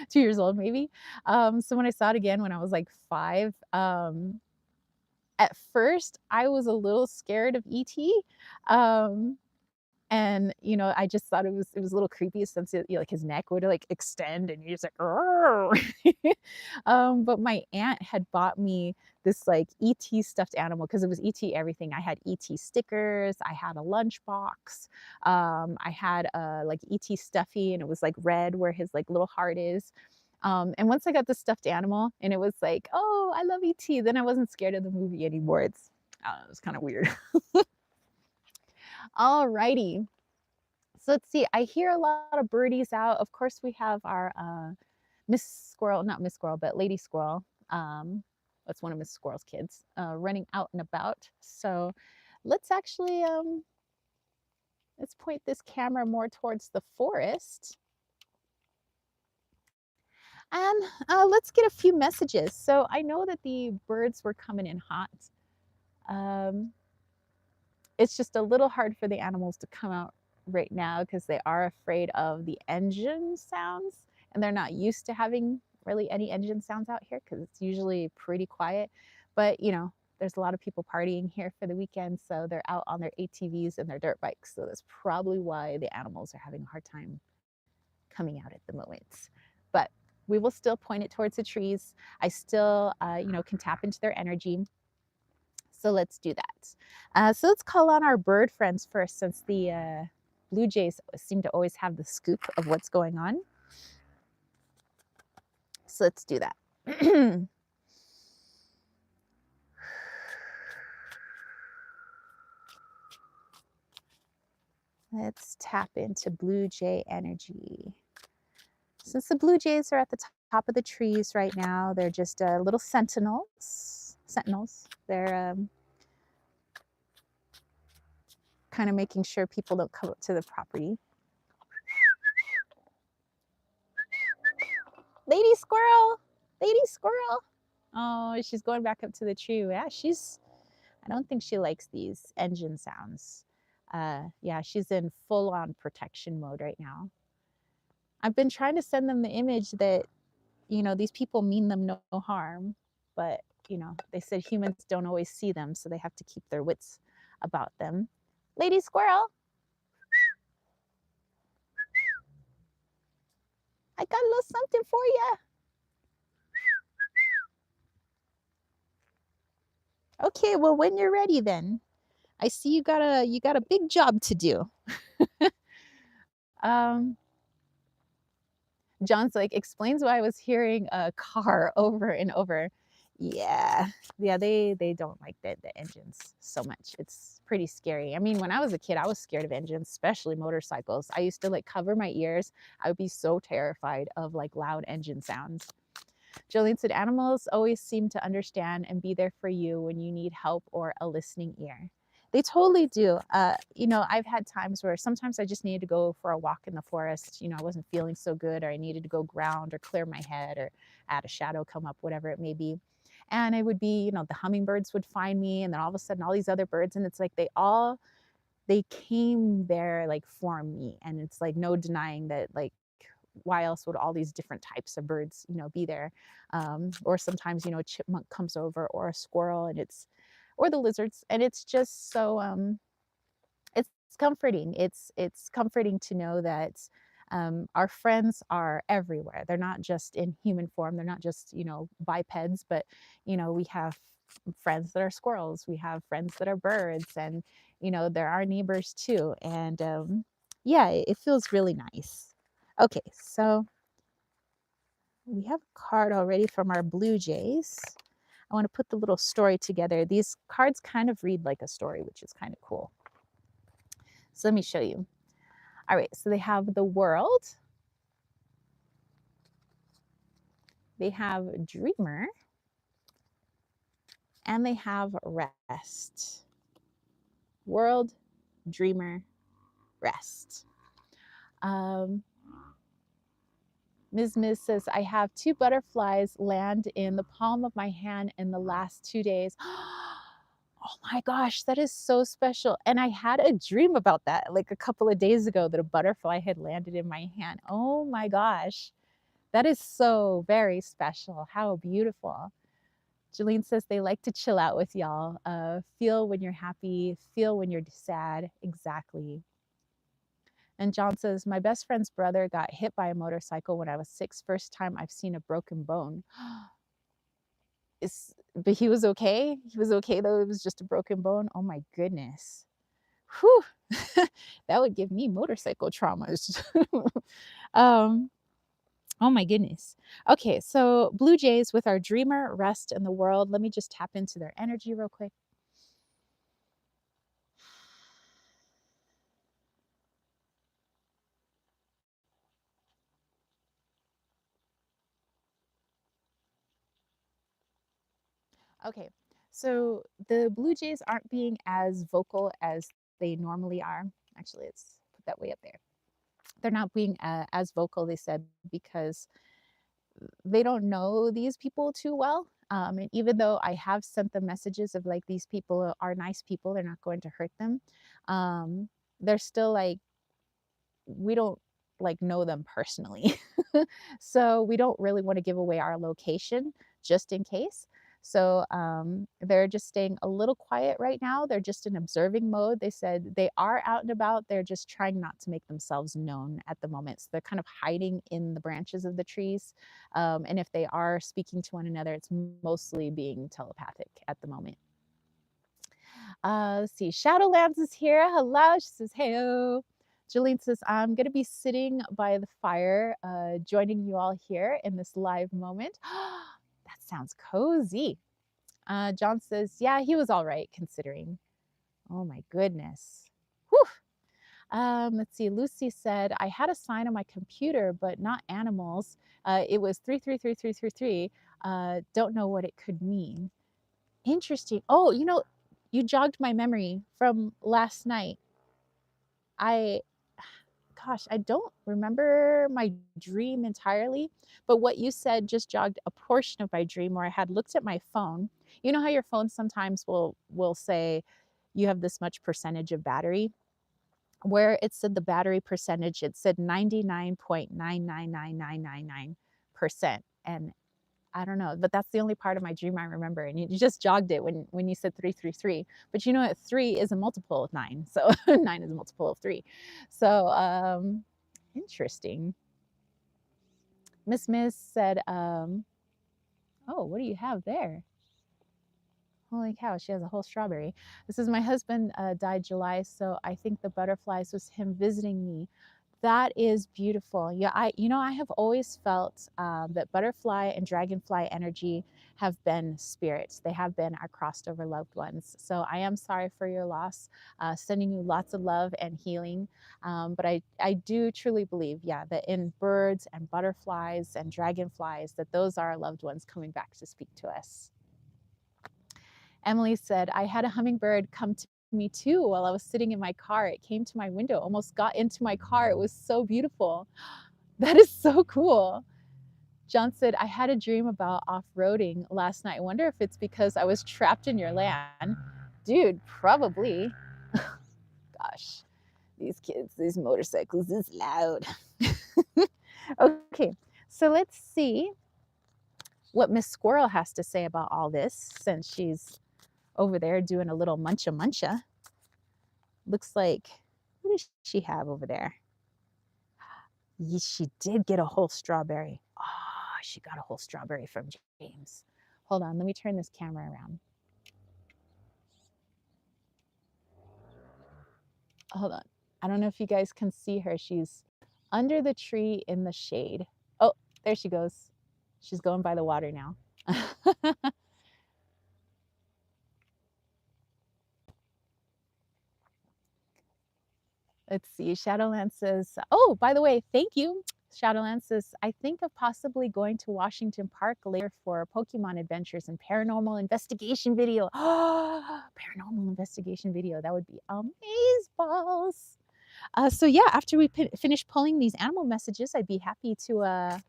2 years old maybe. So when I saw it again when I was like five, at first I was a little scared of ET. Um, and I just thought it was a little creepy since like his neck would like extend and you're just like but my aunt had bought me this like ET stuffed animal because it was ET everything. I had ET stickers, I had a lunchbox, I had a like ET stuffy and it was like red where his like little heart is. And once I got the stuffed animal and it was like, oh, I love ET, then I wasn't scared of the movie anymore. I don't know, it was kind of weird. All righty. So let's see. I hear a lot of birdies out. Of course, we have our Miss Squirrel, not Miss Squirrel, but Lady Squirrel. That's one of Miss Squirrel's kids running out and about. So let's actually let's point this camera more towards the forest. And let's get a few messages. So I know that the birds were coming in hot. Um, it's just a little hard for the animals to come out right now because they are afraid of the engine sounds and they're not used to having really any engine sounds out here because it's usually pretty quiet. But there's a lot of people partying here for the weekend, so they're out on their ATVs and their dirt bikes. So that's probably why the animals are having a hard time coming out at the moment. But we will still point it towards the trees. I still, can tap into their energy. So let's do that. So let's call on our bird friends first, since the blue jays seem to always have the scoop of what's going on. So let's do that. Let's tap into blue jay energy. Since the blue jays are at the top of the trees right now, they're just little sentinels. They're kind of making sure people don't come up to the property. Lady squirrel, lady squirrel. Oh, she's going back up to the tree. Yeah, I don't think she likes these engine sounds. Yeah, she's in full on protection mode right now. I've been trying to send them the image that, these people mean them no harm, but, they said humans don't always see them, so they have to keep their wits about them. Lady squirrel, I got a little something for you. Okay, well, when you're ready then. I see you got a big job to do. um, John's like explains why I was hearing a car over and over. Yeah, yeah, they don't like the engines so much. It's pretty scary. I mean, when I was a kid, I was scared of engines, especially motorcycles. I used to like cover my ears. I would be so terrified of like loud engine sounds. Jolene said, animals always seem to understand and be there for you when you need help or a listening ear. They totally do. I've had times where sometimes I just needed to go for a walk in the forest. I wasn't feeling so good, or I needed to go ground or clear my head or add a shadow come up, whatever it may be. And it would be, the hummingbirds would find me, and then all of a sudden all these other birds, and it's like they came there like for me. And it's like no denying that, like, why else would all these different types of birds be there? Or sometimes a chipmunk comes over, or a squirrel, or the lizards, and it's just so it's comforting. It's comforting to know that Our friends are everywhere. They're not just in human form. They're not just, bipeds, but, we have friends that are squirrels. We have friends that are birds, and, there are neighbors too. And yeah, it feels really nice. Okay, so we have a card already from our Blue Jays. I want to put the little story together. These cards kind of read like a story, which is kind of cool. So let me show you. All right, so they have the world. They have dreamer. And they have rest. World, dreamer, rest. Ms. says, I have 2 butterflies land in the palm of my hand in the last 2 days. Oh my gosh, that is so special. And I had a dream about that like a couple of days ago, that a butterfly had landed in my hand. Oh my gosh, that is so very special. How beautiful. Jolene says they like to chill out with y'all. Feel when you're happy, feel when you're sad. Exactly. And John says, my best friend's brother got hit by a motorcycle when I was 6. First time I've seen a broken bone. But he was okay? He was okay though? It was just a broken bone? Oh my goodness. Whew. That would give me motorcycle traumas. Oh my goodness. Okay, so Blue Jays with our dreamer, rest in the world. Let me just tap into their energy real quick. Okay, so the Blue Jays aren't being as vocal as they normally are. Actually, let's put that way up there. They're not being as vocal, they said, because they don't know these people too well. And even though I have sent them messages of like, these people are nice people, they're not going to hurt them, they're still like, we don't like know them personally. So we don't really want to give away our location just in case. So they're just staying a little quiet right now. They're just in observing mode. They said they are out and about. They're just trying not to make themselves known at the moment. So they're kind of hiding in the branches of the trees. And if they are speaking to one another, it's mostly being telepathic at the moment. Let's see. Shadowlands is here. Hello. She says, hey. Jolene says, I'm going to be sitting by the fire, joining you all here in this live moment. That sounds cozy. John says, yeah, he was all right considering. Oh my goodness. Whew. Let's see. Lucy said, I had a sign on my computer, but not animals. It was 333333. Don't know what it could mean. Interesting. Oh, you jogged my memory from last night. Gosh, I don't remember my dream entirely, but what you said just jogged a portion of my dream where I had looked at my phone. You know how your phone sometimes will say you have this much percentage of battery? Where it said the battery percentage, it said 99.999999%. And I don't know, but that's the only part of my dream I remember. And you just jogged it when you said 333. But you know what? 3 is a multiple of 9. So 9 is a multiple of 3. So interesting. Miss said, oh, what do you have there? Holy cow, she has a whole strawberry. This is my husband died July, so I think the butterflies was him visiting me. That is beautiful. Yeah, I have always felt that butterfly and dragonfly energy have been spirits. They have been our crossed over loved ones. So I am sorry for your loss, sending you lots of love and healing. But I do truly believe, yeah, that in birds and butterflies and dragonflies, that those are our loved ones coming back to speak to us. Emily said, I had a hummingbird come to me too while I was sitting in my car. It came to my window, almost got into my car. It was so beautiful. That is so cool. John said, I had a dream about off-roading last night. I wonder if it's because I was trapped in your land. Dude, probably. Gosh, these kids, these motorcycles is loud. Okay, so let's see what Miss Squirrel has to say about all this, since she's over there doing a little muncha. Looks like, what does she have over there? She did get a whole strawberry. Ah, she got a whole strawberry from James. Hold on, let me turn this camera around. Hold on. I don't know if you guys can see her. She's under the tree in the shade. Oh, there she goes. She's going by the water now. Let's see. Shadowland says, oh, by the way, thank you. Shadowland says, I think of possibly going to Washington Park later for Pokemon adventures and paranormal investigation video. Oh, paranormal investigation video. That would be amazeballs. So yeah, after we finish pulling these animal messages, I'd be happy to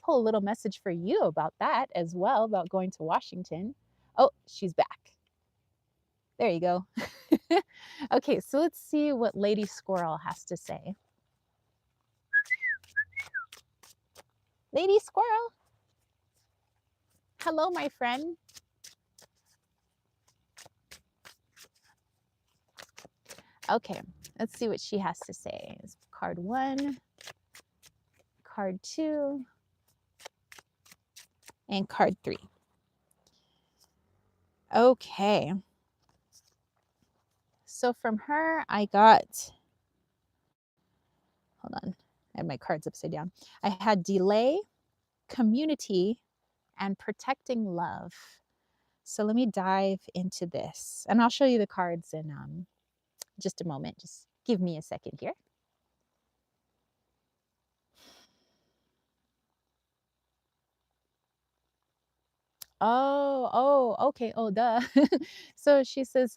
pull a little message for you about that as well, about going to Washington. Oh, she's back. There you go. Okay, so let's see what Lady Squirrel has to say. Lady Squirrel. Hello, my friend. Okay, let's see what she has to say. It's card 1, card 2, and card 3. Okay. So from her, I got, hold on, I have my cards upside down. I had delay, community, and protecting love. So let me dive into this, and I'll show you the cards in just a moment. Just give me a second here. Oh, okay. Oh, duh. So she says,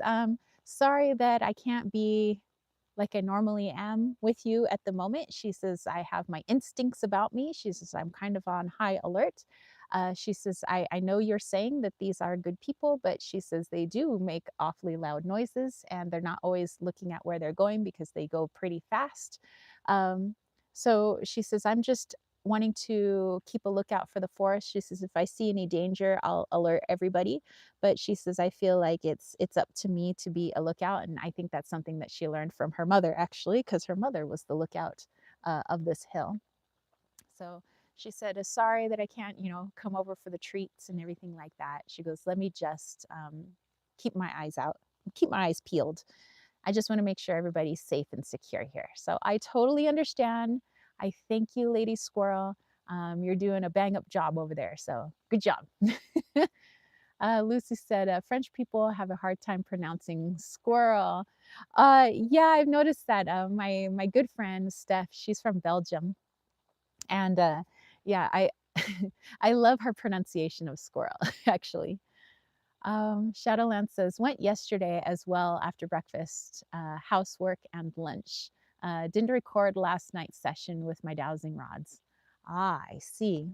sorry that I can't be like I normally am with you at the moment. She says, I have my instincts about me. She says, I'm kind of on high alert. She says, I know you're saying that these are good people, but she says they do make awfully loud noises and they're not always looking at where they're going because they go pretty fast. So she says, I'm just wanting to keep a lookout for the forest. She says, if I see any danger, I'll alert everybody. But she says, I feel like it's up to me to be a lookout. And I think that's something that she learned from her mother, actually, because her mother was the lookout of this hill. So she said, sorry that I can't, come over for the treats and everything like that. She goes, let me just keep my eyes out, keep my eyes peeled. I just want to make sure everybody's safe and secure here. So I totally understand. I thank you, Lady Squirrel. You're doing a bang up job over there. So good job. Lucy said, French people have a hard time pronouncing squirrel. Yeah, I've noticed that. My good friend, Steph, she's from Belgium. And yeah, I, I love her pronunciation of squirrel, actually. Shadowland says, went yesterday as well after breakfast, housework and lunch. Didn't record last night's session with my dowsing rods. Ah, I see.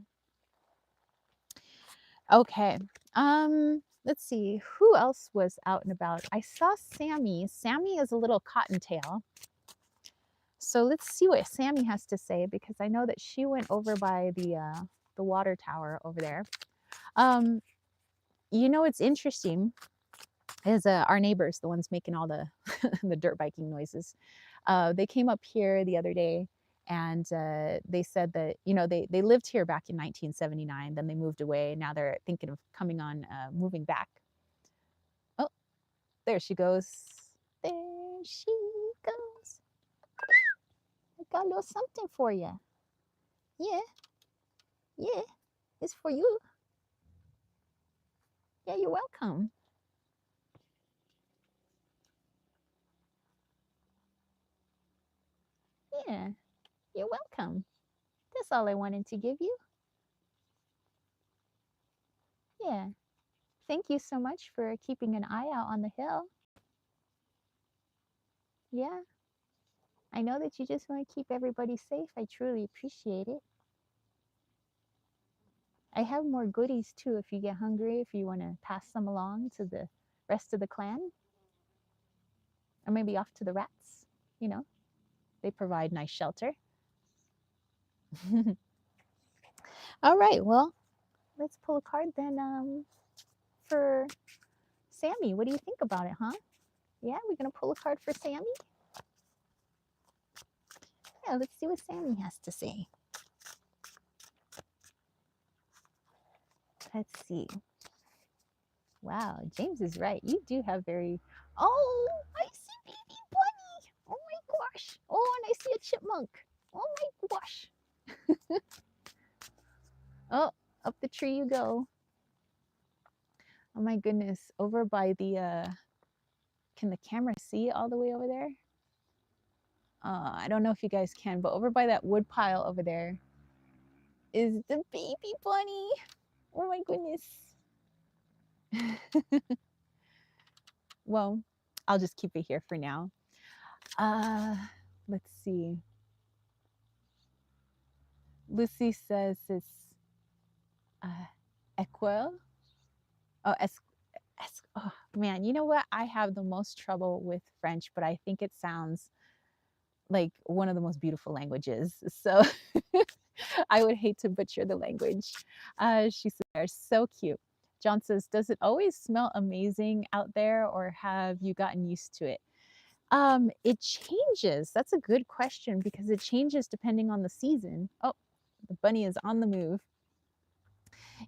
Okay. Let's see. Who else was out and about? I saw Sammy. Sammy is a little cottontail. So let's see what Sammy has to say because I know that she went over by the water tower over there. It's interesting is our neighbors, the ones making all the the dirt biking noises. They came up here the other day and they said that, they lived here back in 1979, then they moved away. Now they're thinking of coming on, moving back. Oh, there she goes. There she goes. I got a little something for you. Yeah, yeah, it's for you. Yeah, you're welcome. Yeah, you're welcome. That's all I wanted to give you. Yeah. Thank you so much for keeping an eye out on the hill. Yeah. I know that you just want to keep everybody safe. I truly appreciate it. I have more goodies too if you get hungry, if you want to pass some along to the rest of the clan. Or maybe off to the rats. They provide nice shelter. All right, well, let's pull a card then for Sammy. What do you think about it, huh? Yeah, we're going to pull a card for Sammy? Yeah, let's see what Sammy has to say. Let's see. Wow, James is right. You do have very. Oh, I see baby bunny. Oh my gosh. Oh, and I see a chipmunk. Oh my gosh. Oh, up the tree you go. Oh my goodness. Over by the can the camera see all the way over there? I don't know if you guys can, but over by that wood pile over there is the baby bunny. Oh my goodness. Well, I'll just keep it here for now. Let's see. Lucy says it's equil. Oh, oh, man, you know what? I have the most trouble with French, but I think it sounds like one of the most beautiful languages. So I would hate to butcher the language. She says they're so cute. John says, does it always smell amazing out there, or have you gotten used to it? It changes. That's a good question because it changes depending on the season. Oh, the bunny is on the move.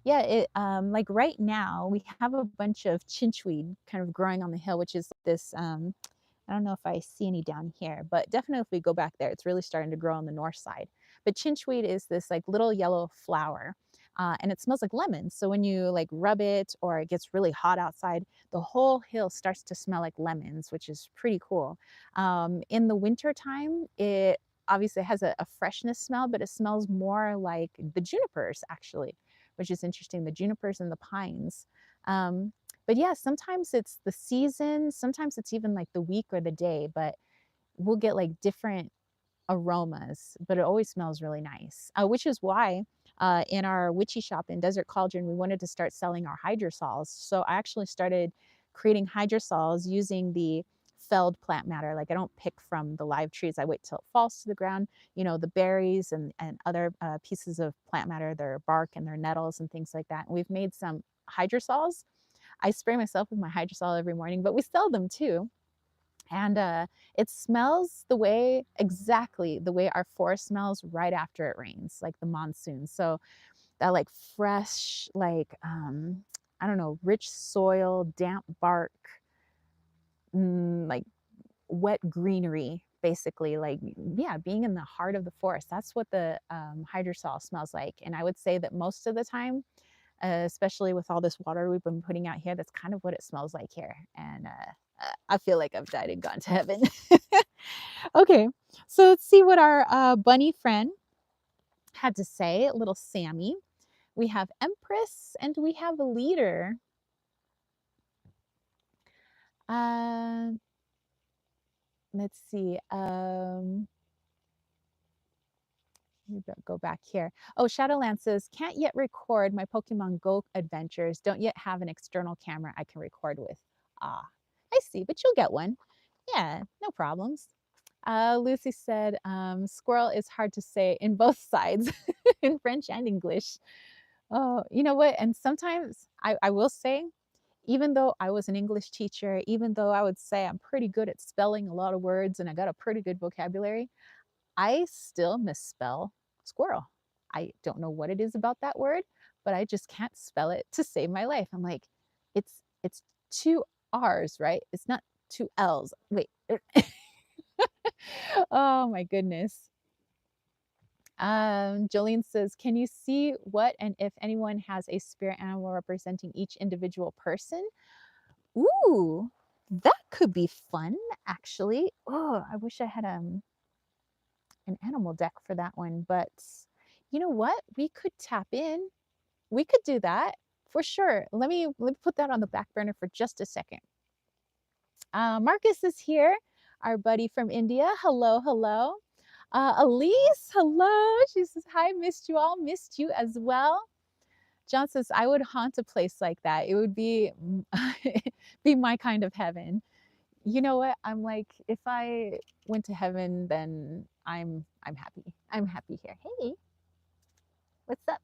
Yeah, like right now we have a bunch of chinchweed kind of growing on the hill, which is this I don't know if I see any down here, but definitely if we go back there, it's really starting to grow on the north side. But chinchweed is this like little yellow flower, and it smells like lemons. So when you like rub it or it gets really hot outside, the whole hill starts to smell like lemons, which is pretty cool. In the winter time, it obviously has a freshness smell, but it smells more like the junipers actually, which is interesting. The junipers and the pines. But yeah, sometimes it's the season, sometimes it's even like the week or the day, but we'll get like different aromas, but it always smells really nice, which is why in our witchy shop in Desert Cauldron, we wanted to start selling our hydrosols. So I actually started creating hydrosols using the felled plant matter. Like I don't pick from the live trees. I wait till it falls to the ground, you know, the berries and other pieces of plant matter, their bark and their nettles and things like that. And we've made some hydrosols. I spray myself with my hydrosol every morning, but we sell them too. And it smells exactly the way our forest smells right after it rains, like the monsoon. So that like fresh, like, I don't know, rich soil, damp bark, like wet greenery, basically. Like, yeah, being in the heart of the forest. That's what the hydrosol smells like. And I would say that most of the time, especially with all this water we've been putting out here, that's kind of what it smells like here. And I feel like I've died and gone to heaven. Okay, so let's see what our bunny friend had to say, little Sammy. We have Empress and we have a leader. Uh, let's see. Go back here. Oh, Shadowland says, can't yet record my Pokemon Go adventures. Don't yet have an external camera I can record with. Ah, I see, but you'll get one. Yeah, no problems. Lucy said, squirrel is hard to say in both sides, in French and English. Oh, you know what? And sometimes I will say, even though I was an English teacher, even though I would say I'm pretty good at spelling a lot of words and I got a pretty good vocabulary, I still misspell squirrel. I don't know what it is about that word, but I just can't spell it to save my life. I'm like, it's two R's, right? It's not two L's. Wait. Oh my goodness. Jolene says, can you see what and if anyone has a spirit animal representing each individual person? Ooh, that could be fun, actually. Oh, I wish I had an animal deck for that one, but you know what? We could tap in. We could do that for sure. Let me put that on the back burner for just a second. Marcus is here, our buddy from India. Hello, hello. Elise, hello. She says, hi, missed you all, missed you as well. John says, I would haunt a place like that. It would be, be my kind of heaven. You know what? I'm like, if I went to heaven, then I'm happy. I'm happy here. Hey, what's up?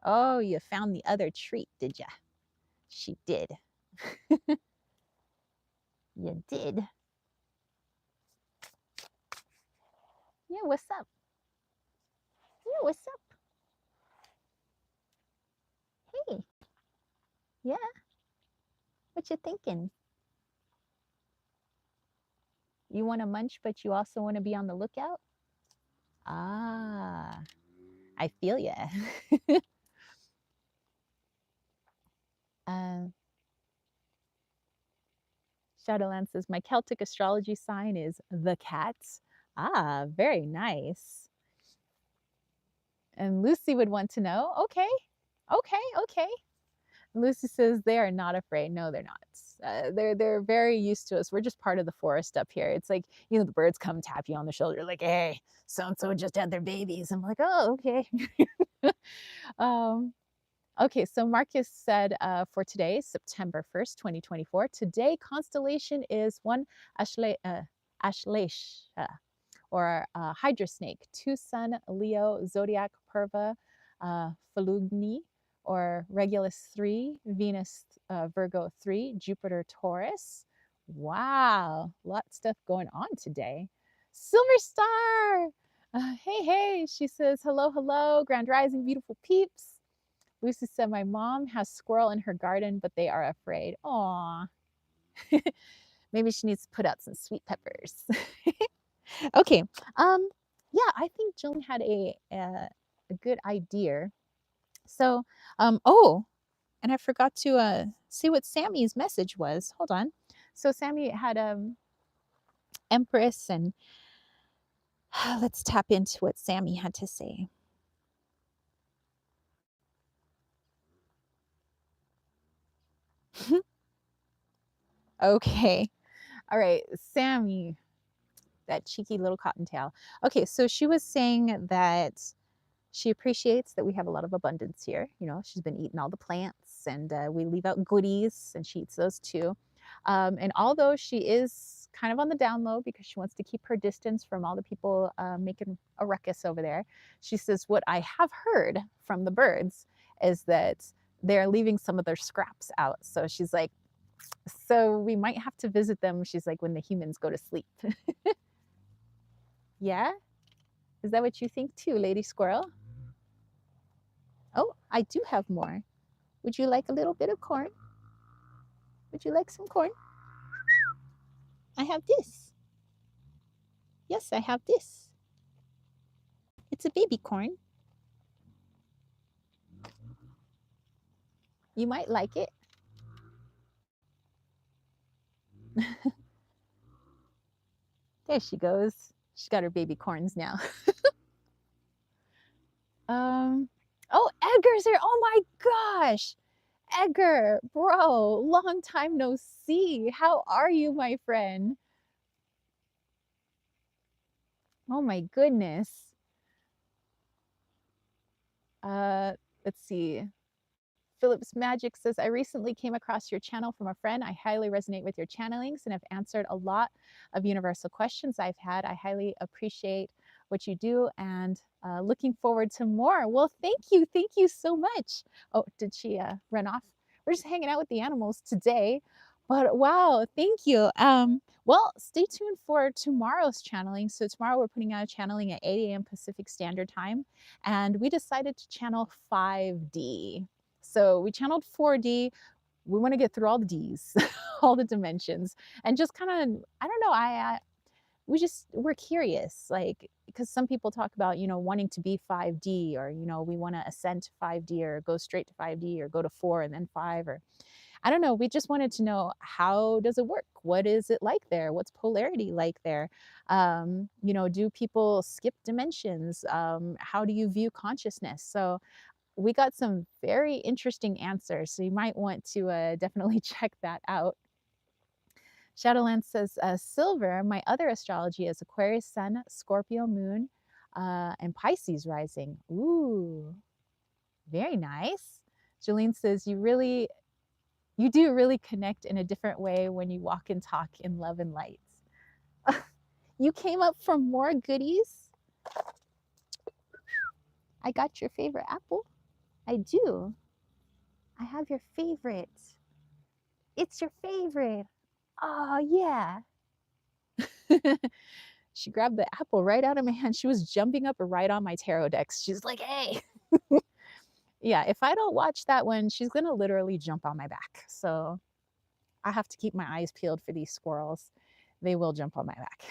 Oh, you found the other treat, did ya? She did. You did. Yeah, what's up? what's up? Hey, yeah, what you thinking? You want to munch, but you also want to be on the lookout? Ah, I feel ya. um, Shadowland says, my Celtic astrology sign is the cat. Ah, very nice. And Lucy would want to know, okay, okay. Lucy says they are not afraid. No, they're not. They're very used to us. We're just part of the forest up here. It's like, you know, the birds come tap you on the shoulder, like, hey, so and so just had their babies. I'm like, oh, okay. um, okay, so Marcus said for today, September 1st, 2024, today constellation is one Ashleish, or Hydra snake, 2 Sun, Leo, Zodiac, Purva, Falugni, or Regulus 3, Venus, Virgo 3, Jupiter, Taurus. Wow, a lot of stuff going on today. Silver Star! Hey, she says, hello, Grand Rising, beautiful peeps. Lucy said, my mom has squirrel in her garden, but they are afraid. Aw. Maybe she needs to put out some sweet peppers. Okay. Yeah, I think Jillian had a good idea. So, oh, and I forgot to see what Sammy's message was. Hold on. So Sammy had Empress, and let's tap into what Sammy had to say. Okay. All right, Sammy, that cheeky little cottontail. Okay, so she was saying that she appreciates that we have a lot of abundance here. You know, she's been eating all the plants, and we leave out goodies, and she eats those too. And although she is kind of on the down low because she wants to keep her distance from all the people making a ruckus over there, she says, what I have heard from the birds is that they're leaving some of their scraps out. So she's like, so we might have to visit them, she's like, when the humans go to sleep. Yeah? Is that what you think too, Lady Squirrel? Oh, I do have more. Would you like a little bit of corn? Would you like some corn? I have this. Yes, I have this. It's a baby corn. You might like it. There she goes. She's got her baby corns now. Oh, Edgar's here. Oh my gosh. Edgar, bro, long time no see. How are you, my friend? Oh my goodness. Let's see. Phillips Magic says, I recently came across your channel from a friend. I highly resonate with your channelings and have answered a lot of universal questions I've had. I highly appreciate what you do and looking forward to more. Well, thank you. Thank you so much. Oh, did she run off? We're just hanging out with the animals today. But wow, thank you. Well, stay tuned for tomorrow's channeling. So tomorrow we're putting out a channeling at 8 a.m. Pacific Standard Time. And we decided to channel 5D. So we channeled 4D. We want to get through all the Ds, all the dimensions, and just kind of, I don't know, we're curious, like, because some people talk about, you know, wanting to be 5D, or, you know, we want to ascend to 5D or go straight to 5D or go to 4 and then 5, or I don't know. We just wanted to know, how does it work? What is it like there? What's polarity like there? You know, do people skip dimensions? How do you view consciousness? So we got some very interesting answers, so you might want to definitely check that out. Shadowland says, Silver, my other astrology is Aquarius Sun, Scorpio Moon, and Pisces rising. Ooh, very nice. Jolene says, you do really connect in a different way when you walk and talk in love and light. You came up for more goodies? I got your favorite apple. I do. I have your favorite. It's your favorite. Oh, yeah. She grabbed the apple right out of my hand. She was jumping up right on my tarot decks. She's like, hey. Yeah, if I don't watch that one, she's gonna literally jump on my back. So I have to keep my eyes peeled for these squirrels. They will jump on my back.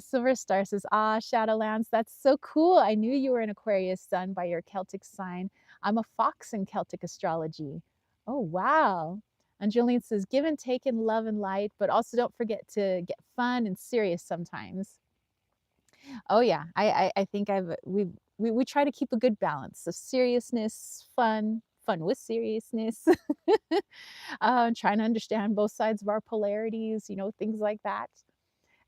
Silver Star says, ah, Shadowlands, that's so cool. I knew you were an Aquarius sun by your Celtic sign. I'm a fox in Celtic astrology. Oh, wow. And Jolene says, give and take in love and light, but also don't forget to get fun and serious sometimes. Oh yeah, I think we try to keep a good balance of seriousness, fun with seriousness, trying to understand both sides of our polarities, you know, things like that.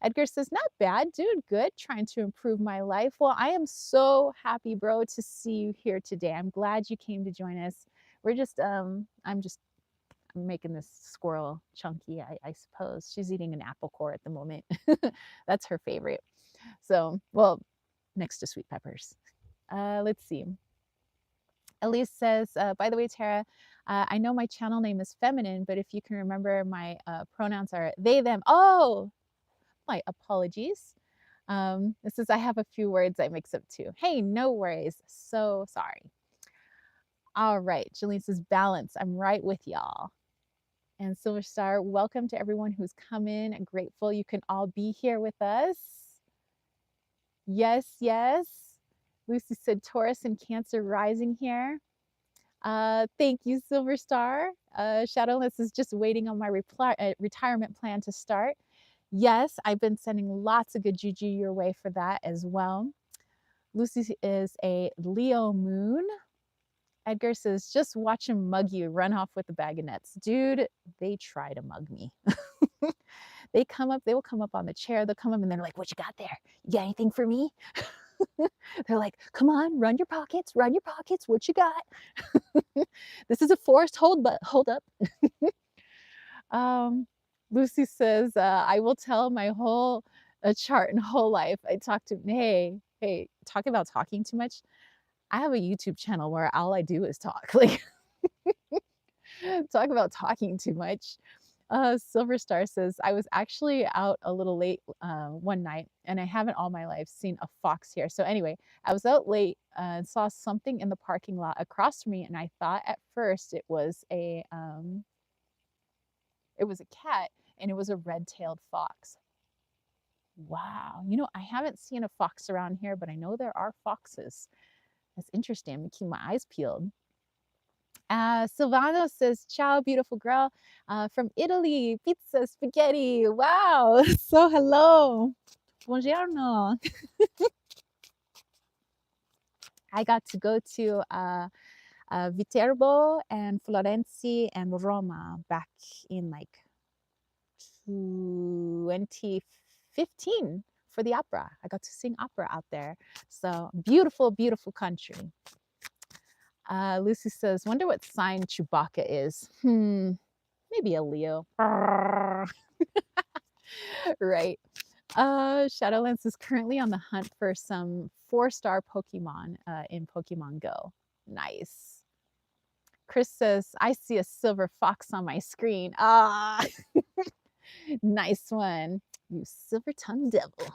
Edgar says, not bad, doing good, trying to improve my life. Well, I am so happy, bro, to see you here today. I'm glad you came to join us. We're just, I'm making this squirrel chunky, I suppose. She's eating an apple core at the moment. That's her favorite. So, well, next to sweet peppers. Let's see. Elise says, by the way, Tara, I know my channel name is feminine, but if you can remember, my pronouns are they, them. Oh, my apologies. This is, I have a few words I mix up too. Hey, no worries. So sorry. All right. Jolene says, balance. I'm right with y'all. And Silver Star, welcome to everyone who's come in. I'm grateful you can all be here with us. Yes, yes. Lucy said Taurus and Cancer rising here. Thank you, Silver Star. Shadowless is just waiting on my retirement plan to start. Yes, I've been sending lots of good juju your way for that as well. Lucy is a Leo moon. Edgar says, just watch him mug you, run off with a bag of nuts. Dude, they try to mug me. They will come up on the chair, they'll come up and they're like, what you got there? You got anything for me? They're like, come on, run your pockets, what you got? This is a forced hold up. Lucy says, I will tell my whole chart and whole life. I talk to, hey, talk about talking too much. I have a YouTube channel where all I do is talk. Like, talk about talking too much. Silver Star says, I was actually out a little late one night, and I haven't all my life seen a fox here. So anyway, I was out late and saw something in the parking lot across from me, and I thought at first it was a cat, and it was a red-tailed fox. Wow. You know, I haven't seen a fox around here, but I know there are foxes. That's interesting. I'm gonna keep my eyes peeled. Silvano says, ciao, beautiful girl. From Italy, pizza, spaghetti. Wow. So hello. Buongiorno. I got to go to Viterbo and Florence and Roma back in like 2015 for the opera. I got to sing opera out there. So beautiful, beautiful country. Lucy says, wonder what sign Chewbacca is. Maybe a Leo. Right. Shadowlands is currently on the hunt for some 4-star Pokemon in Pokemon Go. Nice. Chris says, I see a silver fox on my screen. Ah, nice one. You silver-tongued devil.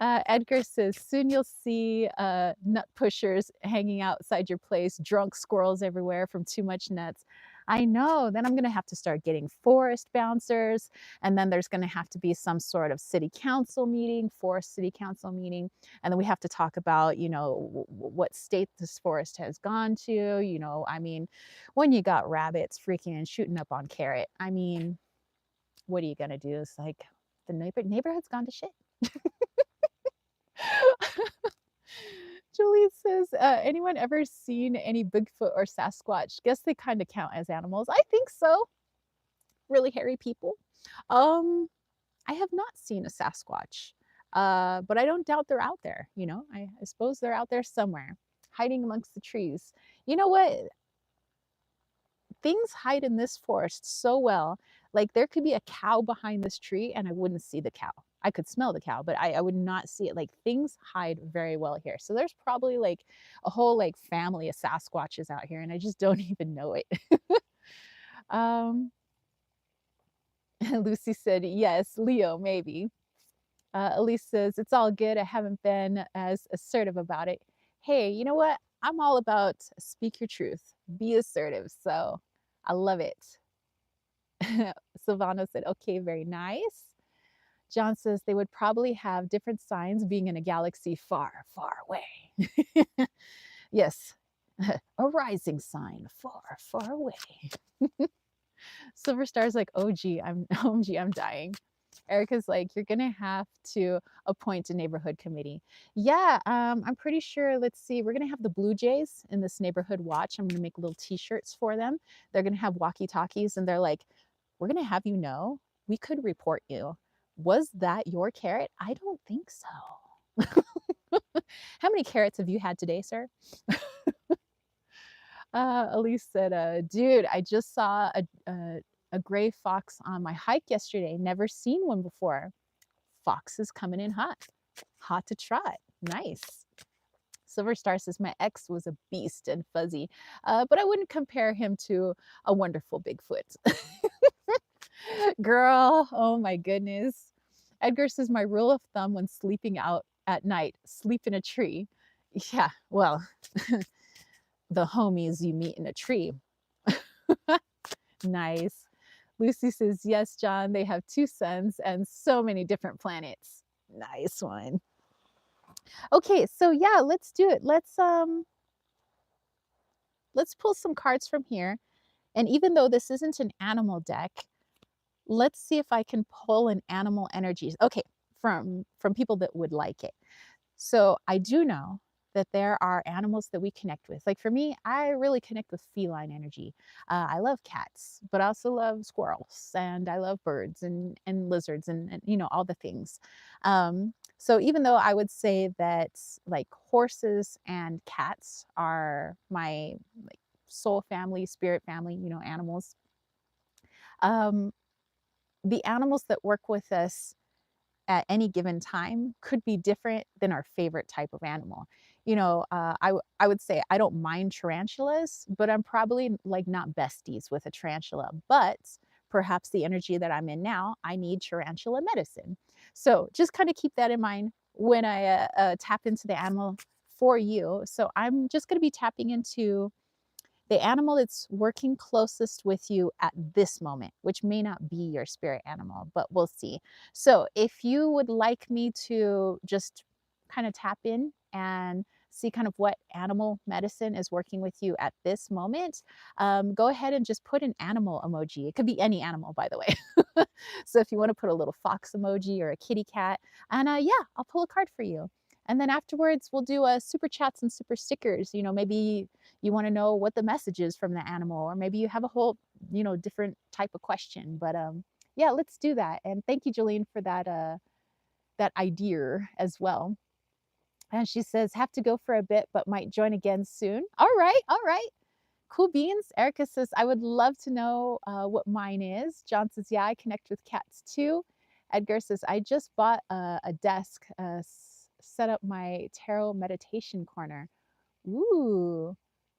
Edgar says, soon you'll see nut pushers hanging outside your place, drunk squirrels everywhere from too much nuts. I know, then I'm gonna have to start getting forest bouncers, and then there's gonna have to be some sort of city council meeting, forest city council meeting, and then we have to talk about, you know, what state this forest has gone to, you know, I mean, when you got rabbits freaking and shooting up on carrot, I mean, what are you gonna do? It's like, the neighborhood's gone to shit. Julie says, anyone ever seen any Bigfoot or Sasquatch? Guess they kind of count as animals. I think so. Really hairy people. I have not seen a Sasquatch, but I don't doubt they're out there. You know, I suppose they're out there somewhere, hiding amongst the trees. You know what? Things hide in this forest so well. Like there could be a cow behind this tree and I wouldn't see the cow. I could smell the cow, but I would not see it. Like things hide very well here. So there's probably like a whole like family of Sasquatches out here and I just don't even know it. Lucy said, yes, Leo, maybe. Elise says, it's all good. I haven't been as assertive about it. Hey, you know what? I'm all about speak your truth, be assertive. So I love it. Silvano said, okay, very nice. John says they would probably have different signs being in a galaxy far, far away. Yes, a rising sign far, far away. Silver Star's like, oh gee, OMG, I'm dying. Erica's like, you're gonna have to appoint a neighborhood committee. Yeah, I'm pretty sure. Let's see, we're gonna have the Blue Jays in this neighborhood watch. I'm gonna make little T-shirts for them. They're gonna have walkie-talkies, and they're like, we're gonna have you know, we could report you. Was that your carrot? I don't think so. How many carrots have you had today, sir? Elise said, dude, I just saw a gray fox on my hike yesterday. Never seen one before. Fox is coming in hot. Hot to try. Nice. Silver Star says, my ex was a beast and fuzzy, but I wouldn't compare him to a wonderful Bigfoot. Girl, oh my goodness. Edgar says, my rule of thumb when sleeping out at night, sleep in a tree. Yeah, well, the homies you meet in a tree. Nice. Lucy says, yes, John, they have 2 suns and so many different planets. Nice one. Okay, so yeah, let's do it. Let's pull some cards from here. And even though this isn't an animal deck, let's see if I can pull an animal energies. Okay, from people that would like it. So I do know that there are animals that we connect with. Like for me, I really connect with feline energy. I love cats, but I also love squirrels, and I love birds and lizards and you know, all the things. So even though I would say that like horses and cats are my like soul family, spirit family, you know, animals, um, the animals that work with us at any given time could be different than our favorite type of animal. You know, I would say I don't mind tarantulas, but I'm probably like not besties with a tarantula. But perhaps the energy that I'm in now, I need tarantula medicine. So just kind of keep that in mind when I tap into the animal for you. So I'm just going to be tapping into the animal that's working closest with you at this moment, which may not be your spirit animal, but we'll see. So if you would like me to just kind of tap in and see kind of what animal medicine is working with you at this moment, go ahead and just put an animal emoji. It could be any animal, by the way. So if you want to put a little fox emoji or a kitty cat, and yeah, I'll pull a card for you. And then afterwards, we'll do super chats and super stickers. You know, maybe you want to know what the message is from the animal, or maybe you have a whole, you know, different type of question. But yeah, let's do that. And thank you, Jolene, for that idea as well. And she says, have to go for a bit, but might join again soon. All right, all right. Cool beans. Erica says, I would love to know what mine is. John says, yeah, I connect with cats too. Edgar says, I just bought a desk, set up my tarot meditation corner. Ooh,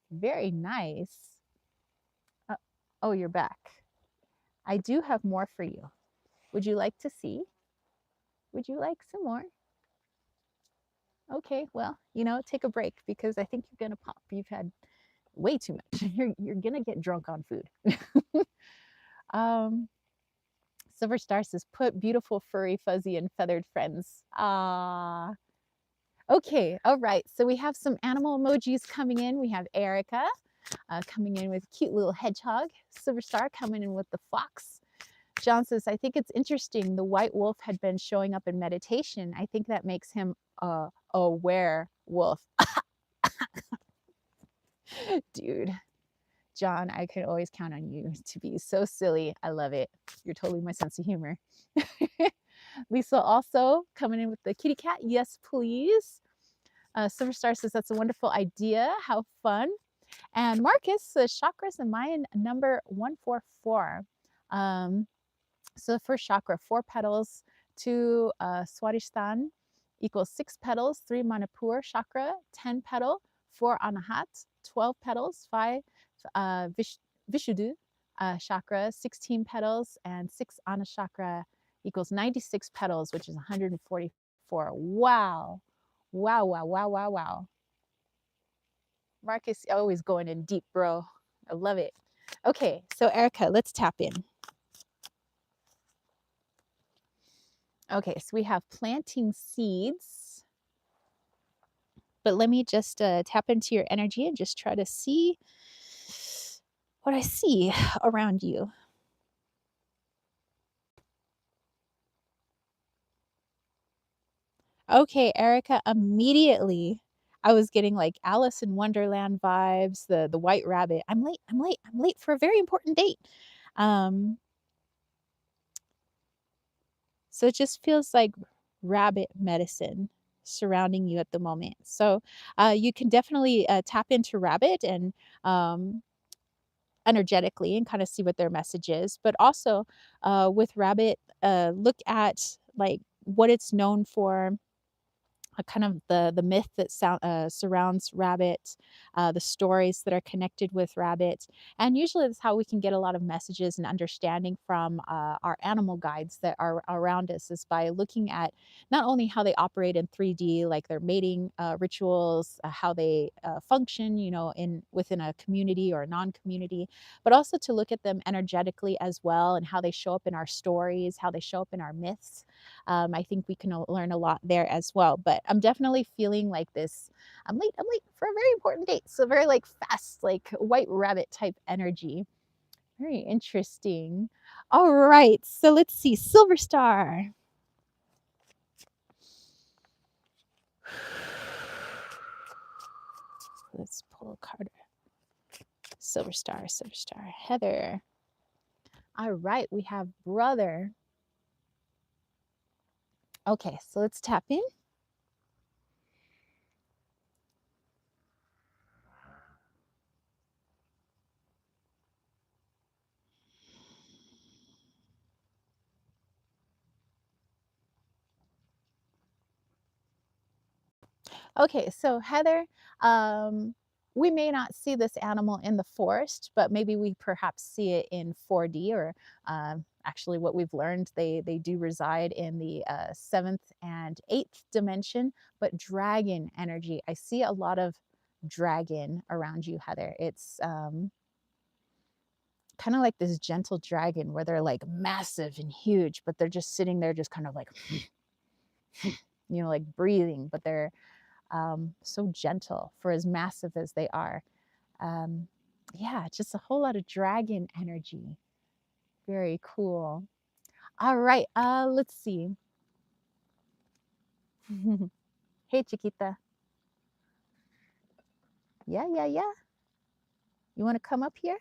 very nice. Uh, oh, you're back. I do have more for you. Would you like to see? Would you like some more? Okay, well, you know, take a break because I think you're gonna pop. You've had way too much. You're gonna get drunk on food. um, Silver Star says, put beautiful, furry, fuzzy, and feathered friends. Ah. Okay, all right. So we have some animal emojis coming in. We have Erica coming in with cute little hedgehog. Silver Star coming in with the fox. John says, I think it's interesting. The white wolf had been showing up in meditation. I think that makes him a werewolf. Dude, John, I could always count on you to be so silly. I love it. You're totally my sense of humor. Lisa also coming in with the kitty cat. Yes, please. Silver Star says, that's a wonderful idea. How fun. And Marcus says, chakras in Mayan number 144. So the first chakra, 4 petals, 2 Swadhisthana equals 6 petals, 3 Manipur chakra, 10 petal, 4 Anahat, 12 petals, 5 Vishuddha, chakra, 16 petals, and 6 Ana chakra equals 96 petals, which is 144. Wow. Wow, wow, wow, wow, wow. Marcus always going in deep, bro. I love it. Okay, so Erica, let's tap in. Okay, so we have planting seeds. But let me just tap into your energy and just try to see what I see around you. Okay, Erica, immediately I was getting like Alice in Wonderland vibes, the white rabbit. I'm late, I'm late, I'm late for a very important date. Um, so it just feels like rabbit medicine surrounding you at the moment. So you can definitely tap into rabbit and um, energetically and kind of see what their message is. But also with rabbit, look at like what it's known for, kind of the myth that surrounds rabbit, the stories that are connected with rabbit, and usually that's how we can get a lot of messages and understanding from our animal guides that are around us, is by looking at not only how they operate in 3D, like their mating rituals, how they function, you know, in within a community or a non-community, but also to look at them energetically as well and how they show up in our stories, how they show up in our myths. I think we can learn a lot there as well. But I'm definitely feeling like this. I'm late for a very important date. So very like fast, like white rabbit type energy. Very interesting. All right. So let's see. Silver Star. Let's pull a card. Silver Star, Silver Star. Heather. All right. We have Brother. Okay. So let's tap in. Okay, so Heather, we may not see this animal in the forest, but maybe we perhaps see it in 4D, or actually what we've learned, they do reside in the 7th and 8th dimension, but dragon energy. I see a lot of dragon around you, Heather. It's kind of like this gentle dragon where they're like massive and huge, but they're just sitting there just kind of like, you know, like breathing, but they're so gentle for as massive as they are. Um, yeah, just a whole lot of dragon energy. Very cool. All right, let's see. Hey, Chiquita. Yeah, yeah, yeah. You want to come up here?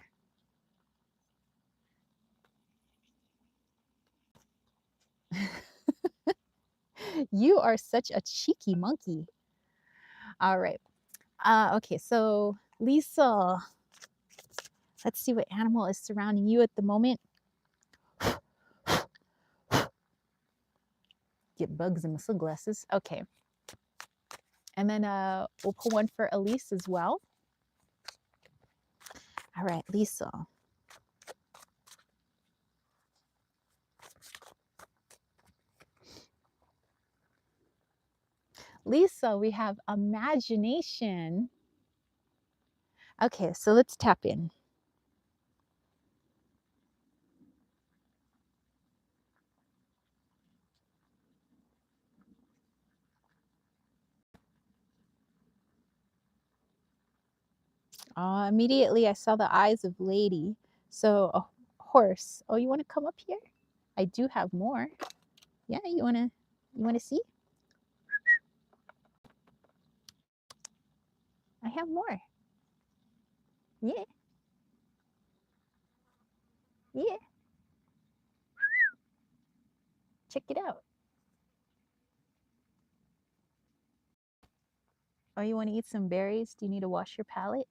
You are such a cheeky monkey. All right. Okay, so Lisa, let's see what animal is surrounding you at the moment. Get bugs in my sunglasses. Okay. And then we'll pull one for Elise as well. All right, Lisa. Lisa, we have imagination. Okay, so let's tap in. Immediately I saw the eyes of Lady. So a horse. Oh, you want to come up here? I do have more. Yeah, you wanna see? I have more. Yeah, yeah. Check it out. Oh, you want to eat some berries? Do you need to wash your palate?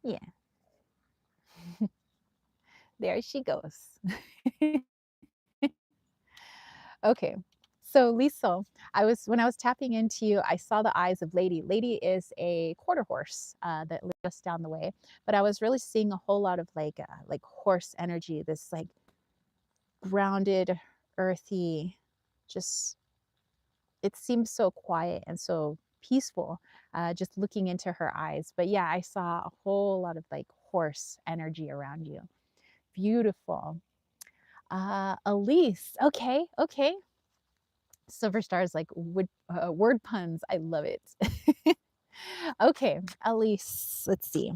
Yeah. There she goes. Okay. So Lisa, when I was tapping into you, I saw the eyes of Lady. Lady is a quarter horse that lives just down the way, but I was really seeing a whole lot of like horse energy, this like grounded, earthy, just it seems so quiet and so peaceful just looking into her eyes. But yeah, I saw a whole lot of like horse energy around you. Beautiful. Elise. Okay, okay. Silver stars like word puns. I love it. Okay, Elise. Let's see.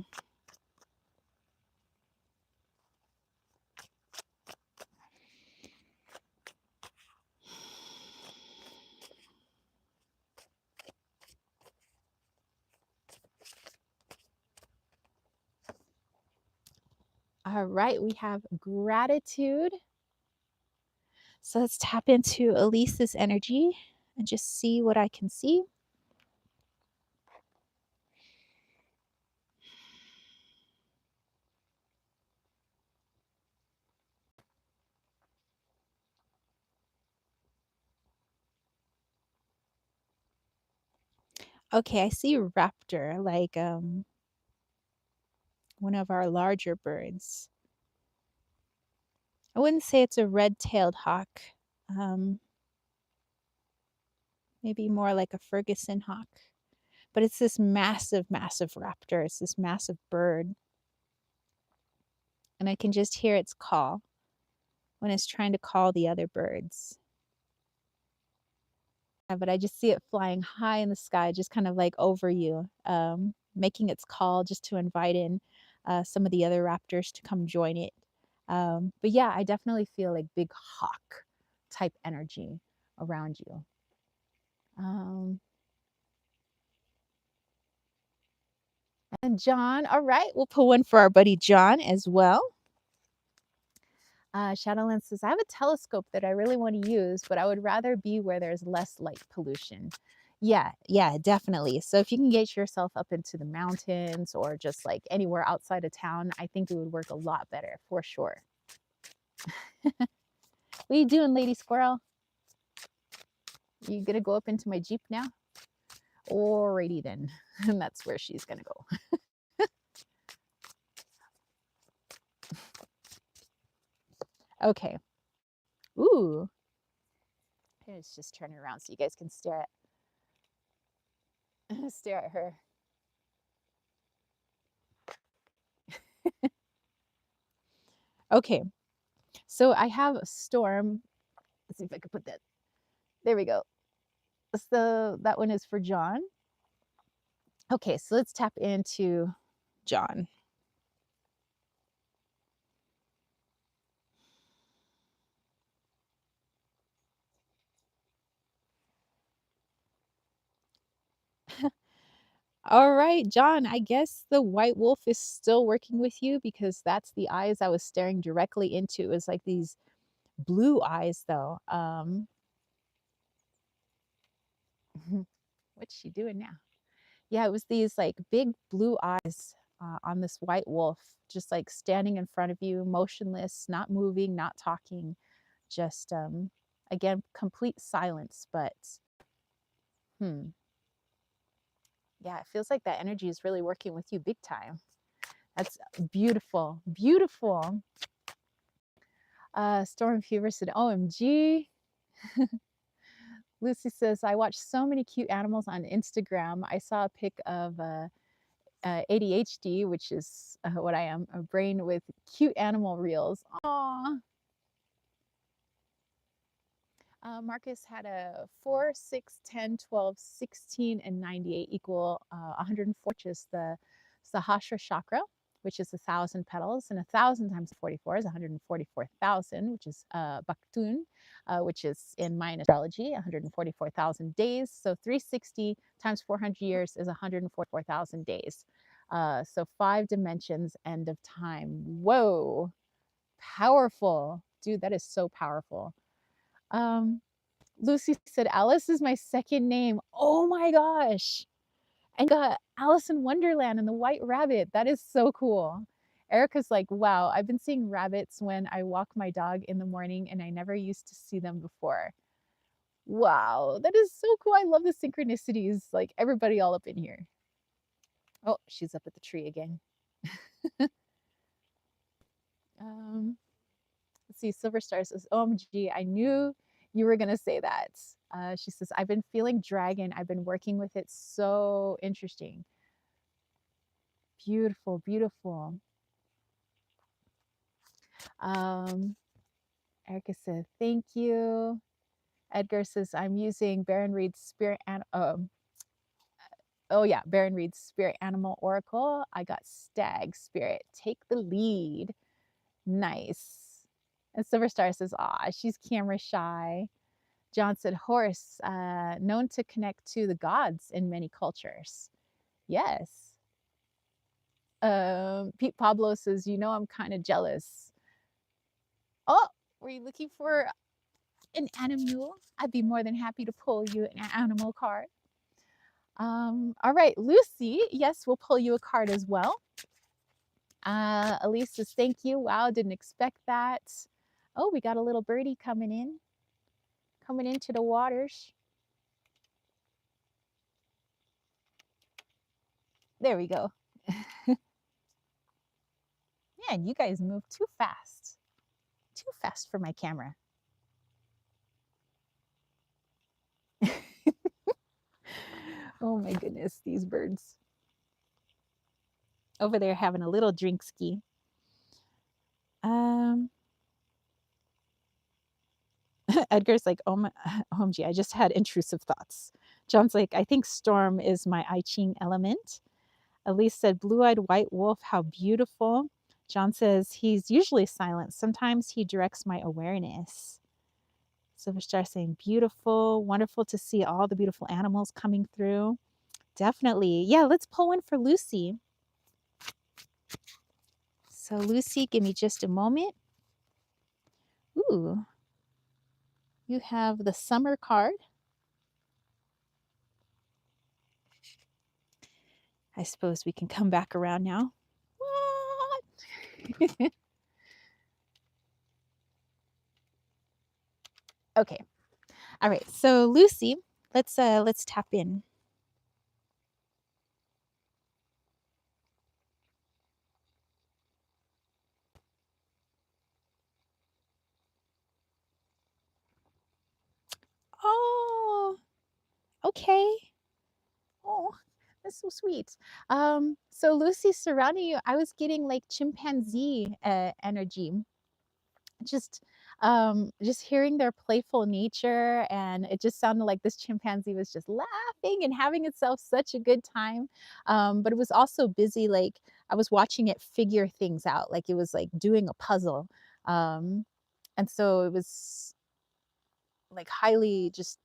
All right, we have gratitude. So let's tap into Elise's energy and just see what I can see. Okay, I see raptor, like one of our larger birds. I wouldn't say it's a red-tailed hawk. Um, Maybe more like a Ferguson hawk. But it's this massive, massive raptor. It's this massive bird. And I can just hear its call when it's trying to call the other birds. But I just see it flying high in the sky, just kind of like over you, making its call just to invite in some of the other raptors to come join it. But yeah, I definitely feel like big hawk type energy around you. And John, all right, we'll pull one for our buddy John as well. Shadowland says, I have a telescope that I really want to use, but I would rather be where there's less light pollution. Yeah, yeah, definitely. So if you can get yourself up into the mountains or just like anywhere outside of town, I think it would work a lot better for sure. What are you doing, Lady Squirrel? You gonna go up into my Jeep now? Alrighty then. And that's where she's gonna go. Okay. Ooh. Let's just turn it around so you guys can stare at her. Okay. So I have a storm. Let's see if I can put that. There we go. So that one is for John. Okay, so let's tap into John. All right, John, I guess the white wolf is still working with you because that's the eyes I was staring directly into. It was like these blue eyes, though. What's she doing now? Yeah, it was these like big blue eyes on this white wolf, just like standing in front of you, motionless, not moving, not talking, just again, complete silence. But yeah, it feels like that energy is really working with you big time. That's beautiful, beautiful. Storm Fever said, OMG. Lucy says, I watch so many cute animals on Instagram. I saw a pic of ADHD, which is what I am, a brain with cute animal reels. Aww. Marcus had a 4, 6, 10, 12, 16, and 98 equal 104, which is the Sahasra chakra, which is 1,000 petals, and 1,000 times 44 is 144,000, which is Baktun, which is in Mayan astrology, 144,000 days. So 360 times 400 years is 144,000 days. So 5 dimensions, end of time. Whoa, powerful. Dude, that is so powerful. Lucy said, Alice is my second name. Oh my gosh. And got Alice in Wonderland and the White Rabbit. That is so cool. Erica's like, wow, I've been seeing rabbits when I walk my dog in the morning and I never used to see them before. Wow, that is so cool. I love the synchronicities, like everybody all up in here. Oh, she's up at the tree again. Um, let's see. Silver Star says, OMG, I knew you were going to say that. She says, I've been feeling dragon. I've been working with it. So interesting. Beautiful, beautiful. Erica said, thank you. Edgar says, I'm using Baron Reed's spirit and oh yeah, Baron Reed's spirit animal oracle. I got stag spirit. Take the lead. Nice. And Silver Star says, she's camera shy. John said, horse, known to connect to the gods in many cultures. Yes. Pete Pablo says, I'm kind of jealous. Oh, were you looking for an animal? I'd be more than happy to pull you an animal card. All right, Lucy, yes, we'll pull you a card as well. Elise says, thank you. Wow, didn't expect that. Oh, we got a little birdie coming into the waters. There we go. Man, you guys move too fast. Too fast for my camera. Oh my goodness, these birds. Over there having a little drink ski. Edgar's like, OMG, I just had intrusive thoughts. John's like, I think storm is my I Ching element. Elise said, blue-eyed white wolf, how beautiful. John says, he's usually silent. Sometimes he directs my awareness. Silver Star saying, beautiful, wonderful to see all the beautiful animals coming through. Definitely. Yeah, let's pull one for Lucy. So Lucy, give me just a moment. Ooh, you have the summer card. I suppose we can come back around now. What? Okay. All right. So Lucy, let's tap in. Oh, okay. Oh, that's so sweet. So Lucy, surrounding you, I was getting like chimpanzee energy. Just hearing their playful nature, and it just sounded like this chimpanzee was just laughing and having itself such a good time. But it was also busy, like I was watching it figure things out, like it was like doing a puzzle. And so it was like highly just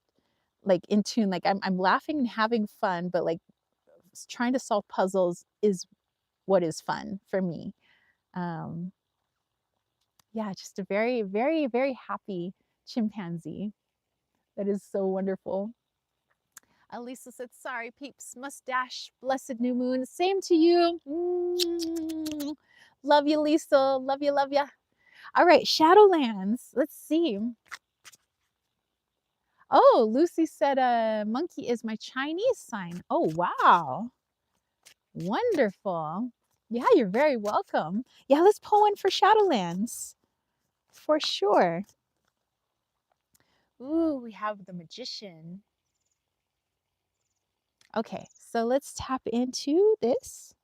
like in tune, like I'm laughing and having fun, but like trying to solve puzzles is what is fun for me. Um, yeah, just a very, very, very happy chimpanzee. That is so wonderful. Lisa said, sorry, peeps, mustache, blessed new moon. Same to you. Love you, Lisa. Love you, love you. All right, Shadowlands. Let's see. Oh, Lucy said, monkey is my Chinese sign. Oh, wow. Wonderful. Yeah, you're very welcome. Yeah, let's pull one for Shadowlands. For sure. Ooh, we have the magician. Okay, so let's tap into this.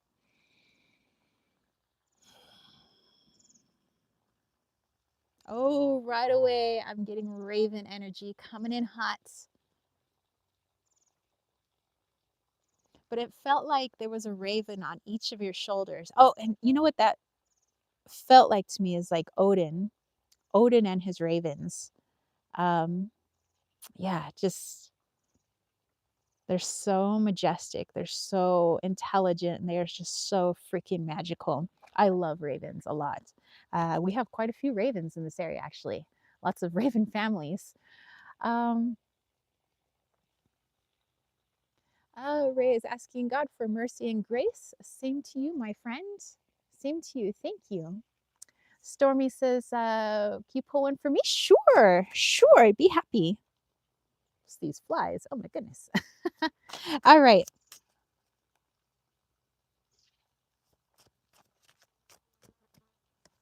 Oh, right away, I'm getting raven energy coming in hot. But it felt like there was a raven on each of your shoulders. Oh, and you know what that felt like to me is like Odin and his ravens. Um, yeah, just they're so majestic. They're so intelligent, and they are just so freaking magical. I love ravens a lot. We have quite a few ravens in this area, actually. Lots of raven families. Um, Ray is asking God for mercy and grace. Same to you, my friend. Same to you. Thank you. Stormy says, can you pull one for me? Sure, sure. I'd be happy. Oops, these flies. Oh my goodness. All right.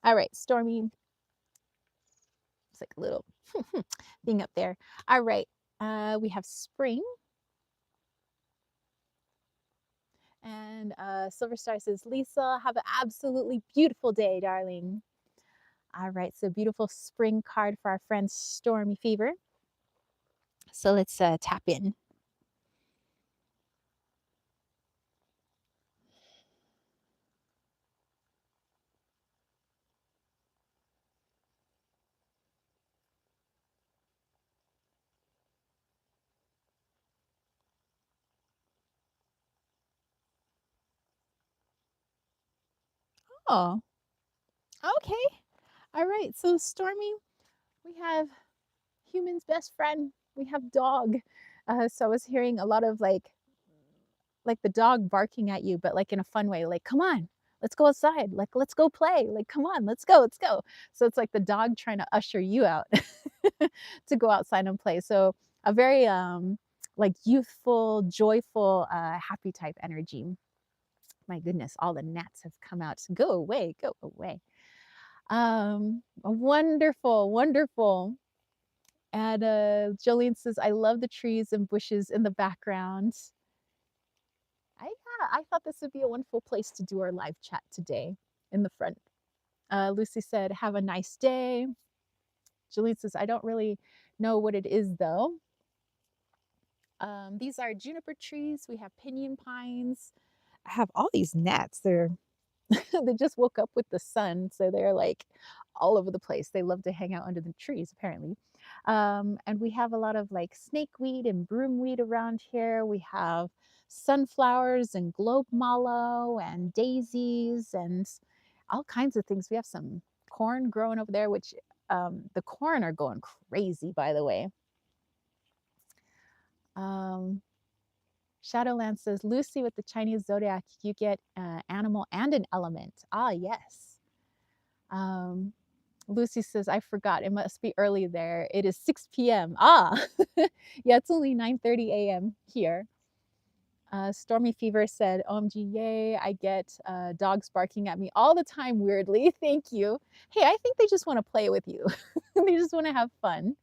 All right, Stormy. It's like a little thing up there. All right. We have spring. And Silver Star says, Lisa, have an absolutely beautiful day, darling. All right, so beautiful spring card for our friend Stormy Fever. So let's tap in. Oh, okay. All right, so Stormy, we have human's best friend. We have dog. So I was hearing a lot of like the dog barking at you, but like in a fun way, like, come on, let's go outside. Like, let's go play. Like, come on, let's go, let's go. So it's like the dog trying to usher you out to go outside and play. So a very like youthful, joyful, happy type energy. My goodness, all the gnats have come out. Go away, go away. Wonderful, wonderful. And Jolene says, I love the trees and bushes in the background. I thought this would be a wonderful place to do our live chat today in the front. Lucy said, have a nice day. Jolene says, I don't really know what it is though. These are juniper trees. We have pinyon pines. I have all these gnats. They're they just woke up with the sun, so they're like all over the place. They love to hang out under the trees, apparently. And we have a lot of like snakeweed and broomweed around here. We have sunflowers and globe mallow and daisies and all kinds of things. We have some corn growing over there, which the corn are going crazy, by the way. Shadowland says, Lucy, with the Chinese zodiac, you get animal and an element. Ah, yes. Lucy says, I forgot. It must be early there. It is 6 p.m. Ah, yeah, it's only 9:30 a.m. here. Stormy Fever said, OMG, yay, I get dogs barking at me all the time, weirdly. Thank you. Hey, I think they just want to play with you. They just want to have fun.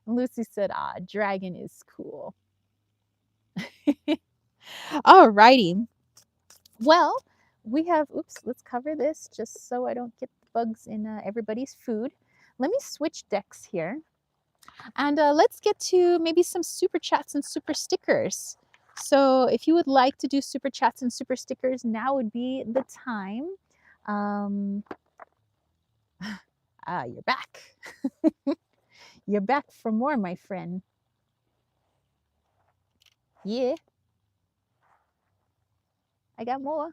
And Lucy said, ah, dragon is cool. All righty. Well, we have, oops, let's cover this just so I don't get bugs in everybody's food. Let me switch decks here. And let's get to maybe some super chats and super stickers. So if you would like to do super chats and super stickers, now would be the time. You're back. You're back for more, my friend. Yeah. I got more.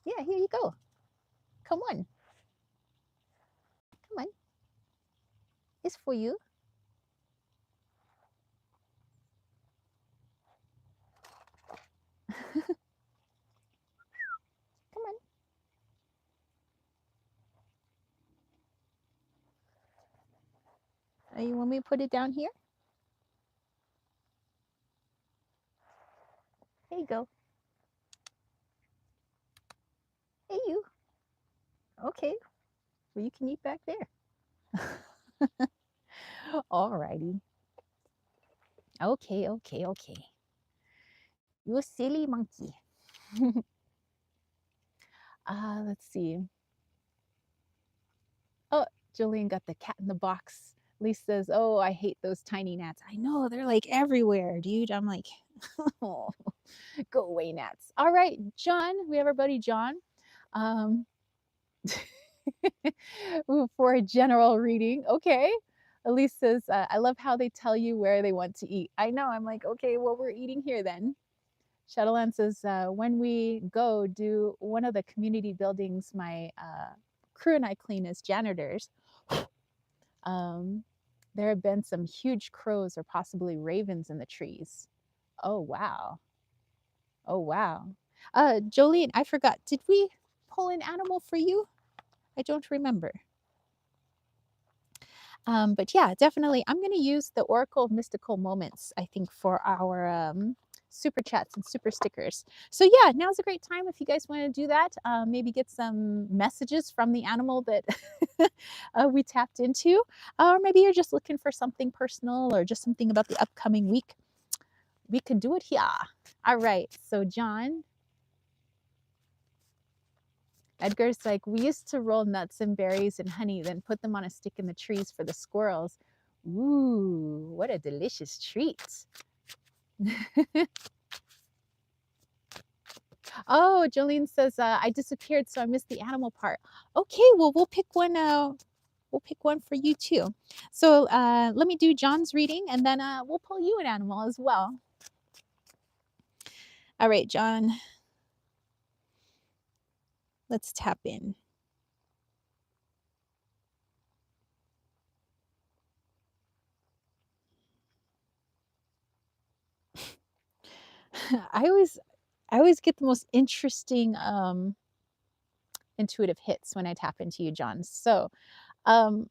Yeah, here you go. Come on. Come on. It's for you. Come on. You want me to put it down here? There you go. Hey, you. Okay. Well, you can eat back there. All righty. Okay, okay, okay. You silly monkey. Let's see. Oh, Jillian got the cat in the box. Lisa says, oh, I hate those tiny gnats. I know, they're like everywhere, dude. I'm like, oh, go away, gnats. All right, John, we have our buddy John. For a general reading. Okay. Elise says, I love how they tell you where they want to eat. I know. I'm like, okay, well, we're eating here then. Shadowland says, when we go do one of the community buildings my crew and I clean as janitors, there have been some huge crows or possibly ravens in the trees. Oh, wow. Oh, wow. Jolene, I forgot. Did we pull an animal for you? I don't remember. But yeah, definitely, I'm going to use the Oracle of Mystical Moments, I think, for our super chats and super stickers. So yeah, now's a great time if you guys want to do that. Maybe get some messages from the animal that we tapped into, or maybe you're just looking for something personal or just something about the upcoming week. We could do it here. All right. So John, Edgar's like, we used to roll nuts and berries and honey, then put them on a stick in the trees for the squirrels. Ooh, what a delicious treat. Oh, Jolene says, I disappeared, so I missed the animal part. Okay, well, we'll pick one. We'll pick one for you too. So let me do John's reading, and then we'll pull you an animal as well. All right, John. Let's tap in. I always get the most interesting intuitive hits when I tap into you, John. So um,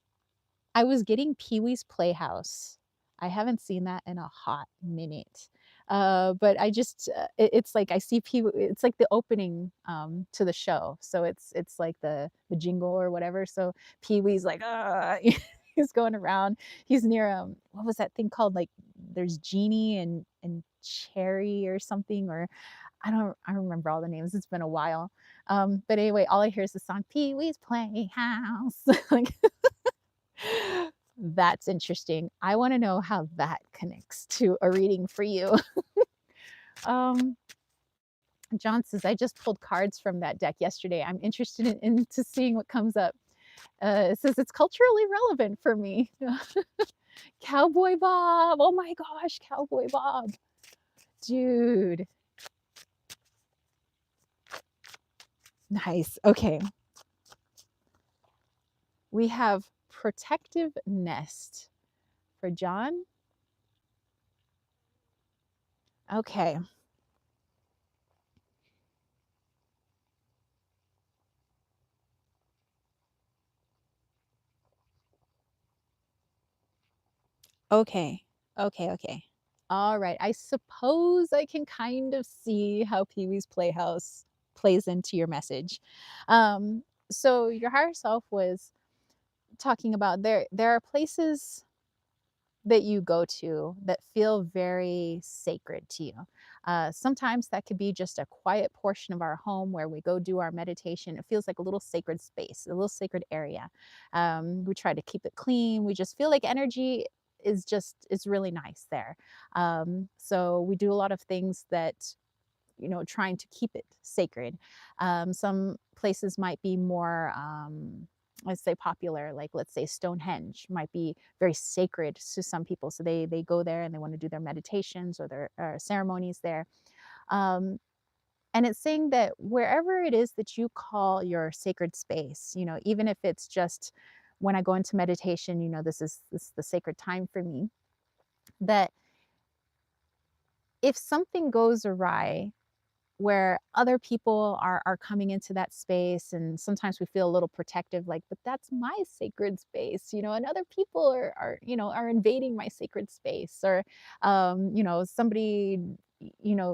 I was getting Pee-wee's Playhouse. I haven't seen that in a hot minute. But I just it's like I see Pee-wee, it's like the opening to the show. So it's like the jingle or whatever. So Pee-wee's like he's going around. He's near what was that thing called? Like there's Genie and Cherry or something, or I don't remember all the names. It's been a while. But anyway, all I hear is the song Pee-wee's Playhouse. Like that's interesting. I want to know how that connects to a reading for you. um, John says, I just pulled cards from that deck yesterday. I'm interested into seeing what comes up. It says it's culturally relevant for me. Cowboy Bob. Oh my gosh, Cowboy Bob. Dude. Nice. Okay. We have Protective Nest for John. Okay. Okay. Okay. All right. I suppose I can kind of see how Pee-wee's Playhouse plays into your message. Um, so your higher self was talking about there are places that you go to that feel very sacred to you. Sometimes that could be just a quiet portion of our home where we go do our meditation. It feels like a little sacred space, a little sacred area. We try to keep it clean. We just feel like energy is really nice there. So we do a lot of things that trying to keep it sacred. Some places might be more let's say popular, like let's say Stonehenge might be very sacred to some people, so they go there and they want to do their meditations or their ceremonies there. um, and it's saying that wherever it is that you call your sacred space, even if it's just when I go into meditation, this is the sacred time for me, that if something goes awry where other people are coming into that space, and sometimes we feel a little protective, like, but that's my sacred space, and other people are invading my sacred space, or somebody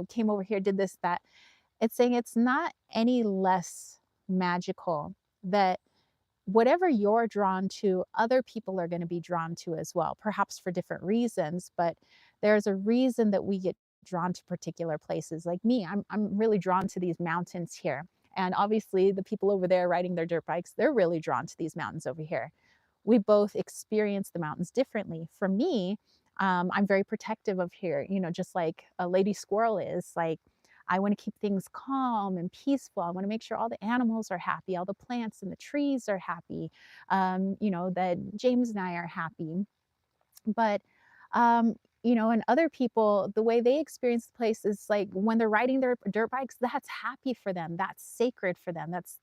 came over here, did this, that. It's saying it's not any less magical that whatever you're drawn to, other people are going to be drawn to as well, perhaps for different reasons, but there's a reason that we get drawn to particular places. Like me, I'm really drawn to these mountains here. And obviously, the people over there riding their dirt bikes, they're really drawn to these mountains over here. We both experience the mountains differently. For me, I'm very protective of here, just like a lady squirrel is. Like, I want to keep things calm and peaceful. I want to make sure all the animals are happy, all the plants and the trees are happy, that James and I are happy. But um, and other people, the way they experience the place is like when they're riding their dirt bikes, that's happy for them. That's sacred for them. That's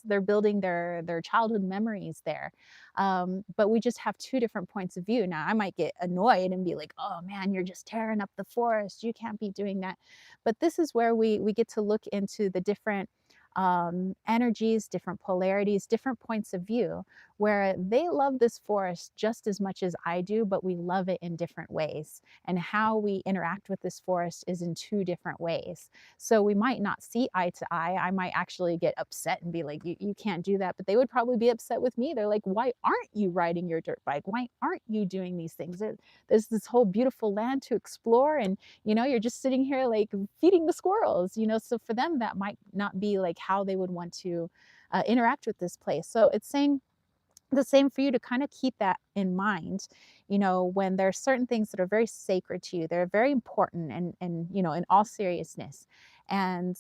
they're building their childhood memories there. But we just have two different points of view. Now I might get annoyed and be like, oh man, you're just tearing up the forest. You can't be doing that. But this is where we get to look into the different energies, different polarities, different points of view, where they love this forest just as much as I do, but we love it in different ways. And how we interact with this forest is in two different ways. So we might not see eye to eye. I might actually get upset and be like, you can't do that. But they would probably be upset with me. They're like, why aren't you riding your dirt bike? Why aren't you doing these things? There's this whole beautiful land to explore. And, you're just sitting here like feeding the squirrels, So for them, that might not be like how they would want to interact with this place. So it's saying the same for you to kind of keep that in mind, when there are certain things that are very sacred to you, they're very important and in all seriousness. And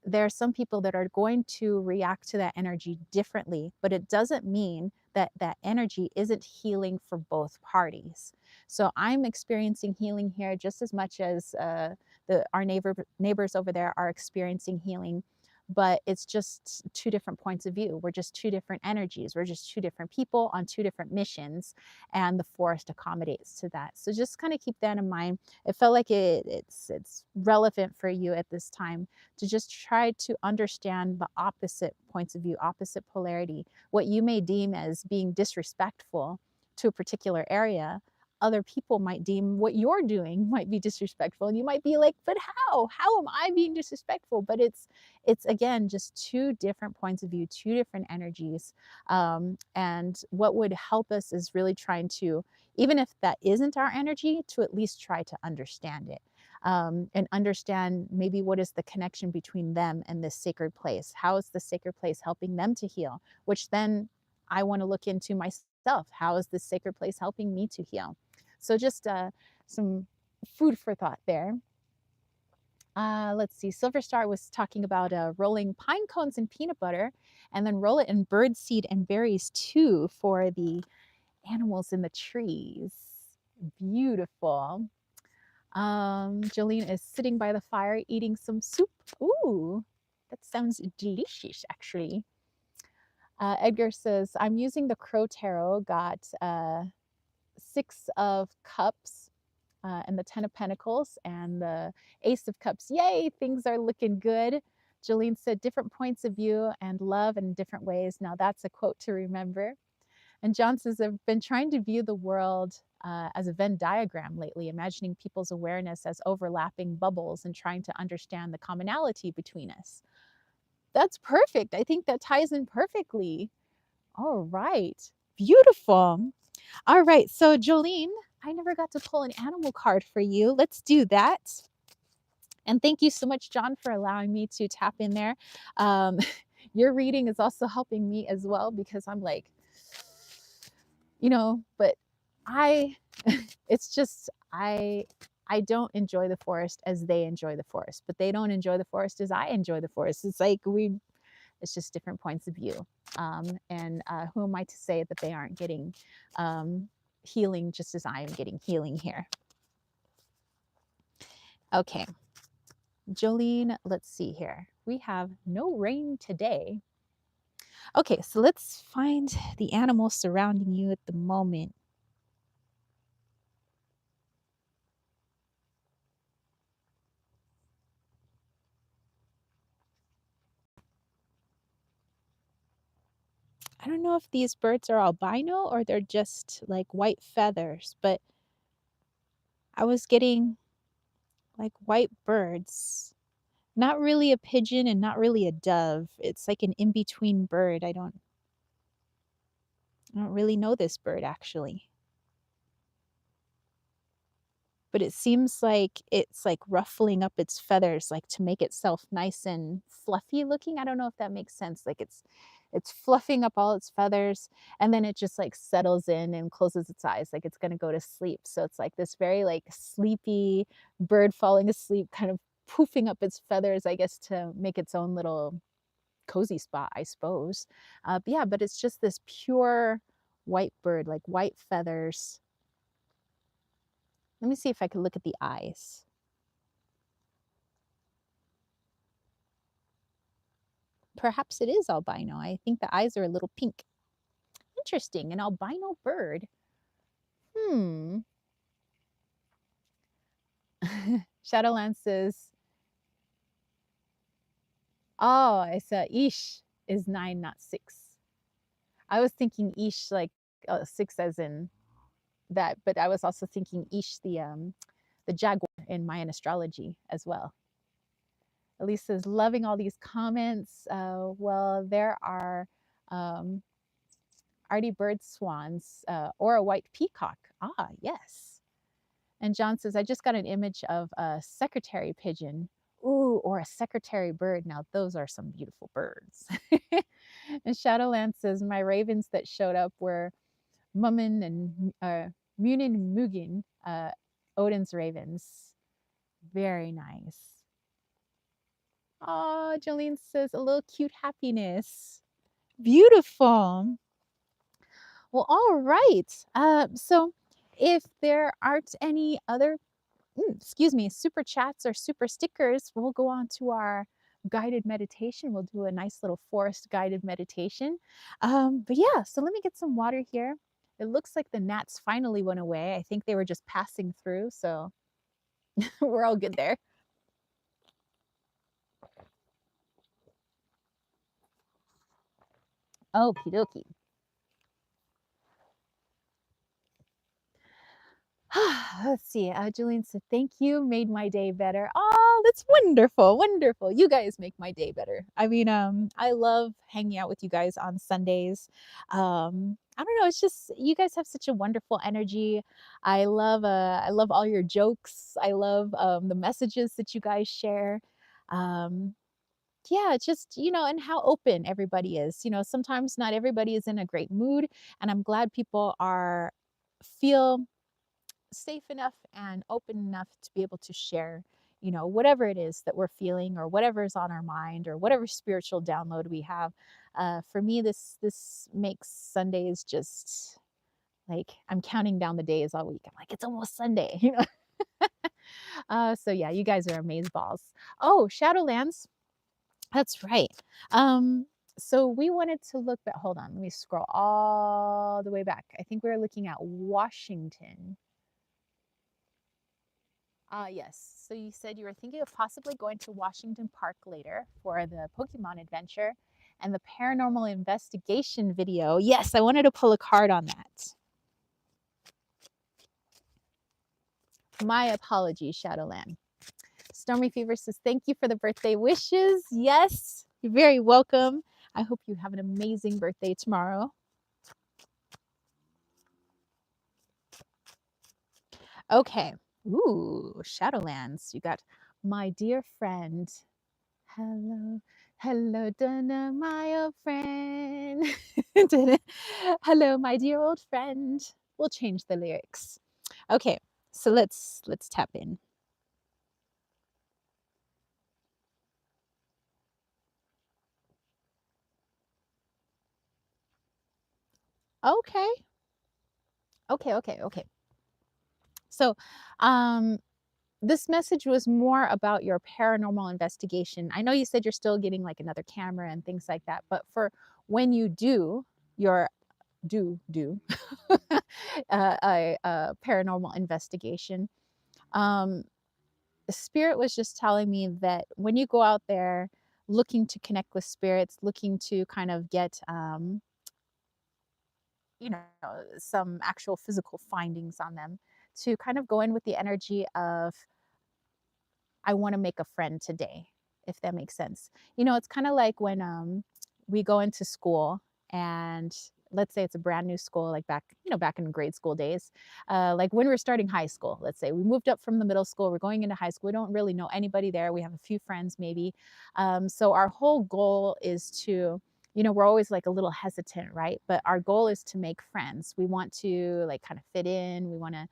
there are some people that are going to react to that energy differently, but it doesn't mean that that energy isn't healing for both parties. So I'm experiencing healing here just as much as our neighbors over there are experiencing healing, but it's just two different points of view. We're just two different energies. We're just two different people on two different missions, and the forest accommodates to that. So just kind of keep that in mind. It felt like it's relevant for you at this time to just try to understand the opposite points of view, opposite polarity. What you may deem as being disrespectful to a particular area, other people might deem what you're doing might be disrespectful. And you might be like, but how? How am I being disrespectful? But it's again just two different points of view, two different energies. And what would help us is really trying to, even if that isn't our energy, to at least try to understand it. And understand maybe what is the connection between them and this sacred place. How is the sacred place helping them to heal? Which then I want to look into myself. How is this sacred place helping me to heal? So just some food for thought there. Let's see. Silver Star was talking about rolling pine cones in peanut butter and then roll it in bird seed and berries too for the animals in the trees. Beautiful. Jolene is sitting by the fire eating some soup. Ooh, that sounds delicious, actually. Edgar says, I'm using the Crow Tarot, got 6 of Cups and the 10 of Pentacles and the Ace of Cups. Yay, things are looking good. Jolene said, different points of view and love in different ways. Now that's a quote to remember. And John says, I've been trying to view the world as a Venn diagram lately, imagining people's awareness as overlapping bubbles and trying to understand the commonality between us. That's perfect. I think that ties in perfectly. All right. Beautiful. All right. So, Jolene, I never got to pull an animal card for you. Let's do that. And thank you so much, John, for allowing me to tap in there. Your reading is also helping me as well because I'm like, but I it's just I don't enjoy the forest as they enjoy the forest, but they don't enjoy the forest as I enjoy the forest. It's like it's just different points of view. And who am I to say that they aren't getting healing just as I am getting healing here? Okay, Jolene, let's see here. We have no rain today. Okay, so let's find the animals surrounding you at the moment. I don't know if these birds are albino or they're just like white feathers, but I was getting like white birds. Not really a pigeon and not really a dove. It's like an in-between bird. I don't really know this bird actually. But it seems like it's like ruffling up its feathers like to make itself nice and fluffy looking. I don't know if that makes sense. Like it's fluffing up all its feathers and then it just like settles in and closes its eyes like it's going to go to sleep. So it's like this very like sleepy bird falling asleep, kind of poofing up its feathers, I guess, to make its own little cozy spot, I suppose. But it's just this pure white bird, like white feathers. Let me see if I can look at the eyes. Perhaps it is albino. I think the eyes are a little pink. Interesting, an albino bird. Shadowland says, oh, it's a ish is 9, not 6. I was thinking Ish like 6 as in that, but I was also thinking Ish the jaguar in Mayan astrology as well. Elisa's loving all these comments. Well, there are um, Artie bird swans or a white peacock. Ah, yes. And John says, I just got an image of a secretary pigeon. Ooh, or a secretary bird. Now, those are some beautiful birds. And Shadowland says, my ravens that showed up were Mummin and Munin and Mugin, Odin's ravens. Very nice. Oh, Jolene says, a little cute happiness. Beautiful. Well, all right. So if there aren't any other excuse me, super chats or super stickers, we'll go on to our guided meditation. We'll do a nice little forest guided meditation. But yeah, so let me get some water here. It looks like the gnats finally went away. I think they were just passing through, so we're all good there. Okie dokie. Let's see. Julian said, thank you. Made my day better. Oh, that's wonderful. Wonderful. You guys make my day better. I mean, I love hanging out with you guys on Sundays. I don't know. It's just, you guys have such a wonderful energy. I love all your jokes. I love the messages that you guys share. Um, yeah, it's just, and how open everybody is. Sometimes not everybody is in a great mood, and I'm glad people feel safe enough and open enough to be able to share whatever it is that we're feeling or whatever is on our mind or whatever spiritual download we have. For me, this makes Sundays just like I'm counting down the days all week. I'm like, it's almost Sunday. So yeah, you guys are amaze balls. Oh, Shadowlands, that's right. So we wanted to look, but hold on, let me scroll all the way back. I think we were looking at Washington. Yes. So you said you were thinking of possibly going to Washington Park later for the Pokemon adventure and the paranormal investigation video. Yes, I wanted to pull a card on that. My apologies, Shadowland. Stormy Fever says, thank you for the birthday wishes. Yes, you're very welcome. I hope you have an amazing birthday tomorrow. Okay. Ooh, Shadowlands. You got my dear friend. Hello, hello, Donna, my old friend. Hello, my dear old friend. We'll change the lyrics. Okay, so let's tap in. Okay. Okay. So, this message was more about your paranormal investigation. I know you said you're still getting like another camera and things like that, but for when you do your a paranormal investigation, um, spirit was just telling me that when you go out there looking to connect with spirits, looking to kind of get you know some actual physical findings on them, to kind of go in with the energy of I want to make a friend today, if that makes sense. It's kind of like when we go into school and let's say it's a brand new school, like back in grade school days, like when we're starting high school, let's say we moved up from the middle school, we're going into high school, we don't really know anybody there. We have a few friends maybe. So our whole goal is to, we're always like a little hesitant, right? But our goal is to make friends. We want to like kind of fit in. We want to,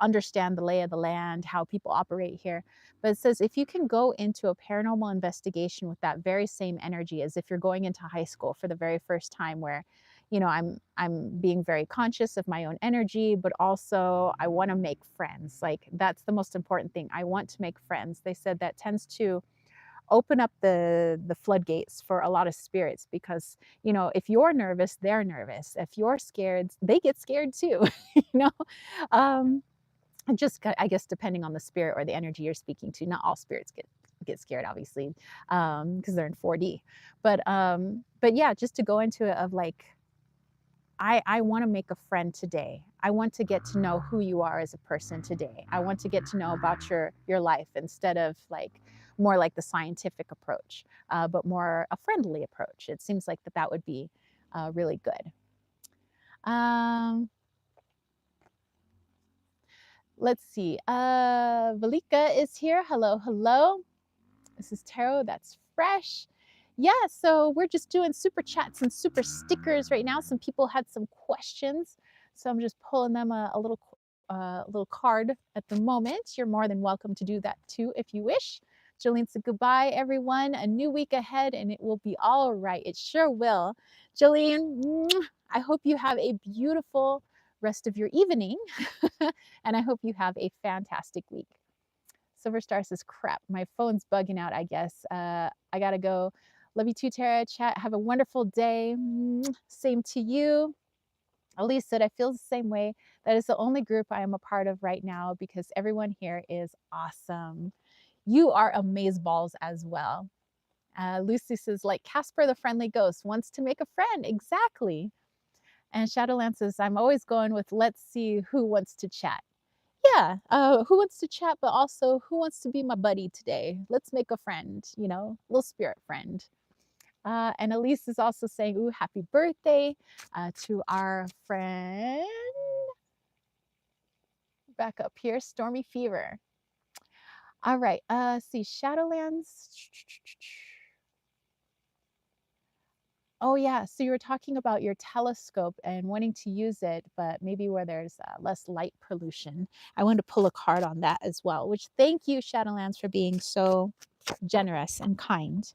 understand the lay of the land, how people operate here. But it says if you can go into a paranormal investigation with that very same energy as if you're going into high school for the very first time, where, I'm being very conscious of my own energy, but also I want to make friends. Like that's the most important thing. I want to make friends. They said that tends to open up the floodgates for a lot of spirits because if you're nervous, they're nervous. If you're scared, they get scared too. you know um just I guess depending on the spirit or the energy you're speaking to. Not all spirits get scared, obviously, because they're in 4D. But yeah, just to go into it of like I want to make a friend today. I want to get to know who you are as a person today. I want to get to know about your life instead of like more like the scientific approach, but more a friendly approach. It seems like that would be really good. Let's see. Valika is here. Hello, hello. This is tarot that's fresh. Yeah, so we're just doing super chats and super stickers right now. Some people had some questions, so I'm just pulling them a little card at the moment. You're more than welcome to do that too if you wish. Jolene said goodbye, everyone. A new week ahead, and it will be all right. It sure will. Jolene, I hope you have a beautiful rest of your evening, and I hope you have a fantastic week. Silver Star says, crap, my phone's bugging out, I guess. I gotta go. Love you too, Tara. Chat, have a wonderful day. Same to you. Elise said, I feel the same way. That is the only group I am a part of right now because everyone here is awesome. You are amazeballs as well. Lucy says, like Casper the Friendly Ghost wants to make a friend. Exactly. And Shadowland says, I'm always going with let's see who wants to chat. Yeah, who wants to chat, but also who wants to be my buddy today? Let's make a friend, you know, little spirit friend. And Elise is also saying, ooh, happy birthday to our friend. Back up here, Stormy Fever. All right, see, Shadowlands. Oh yeah, so you were talking about your telescope and wanting to use it, but maybe where there's less light pollution. I wanted to pull a card on that as well, which thank you, Shadowlands, for being so generous and kind.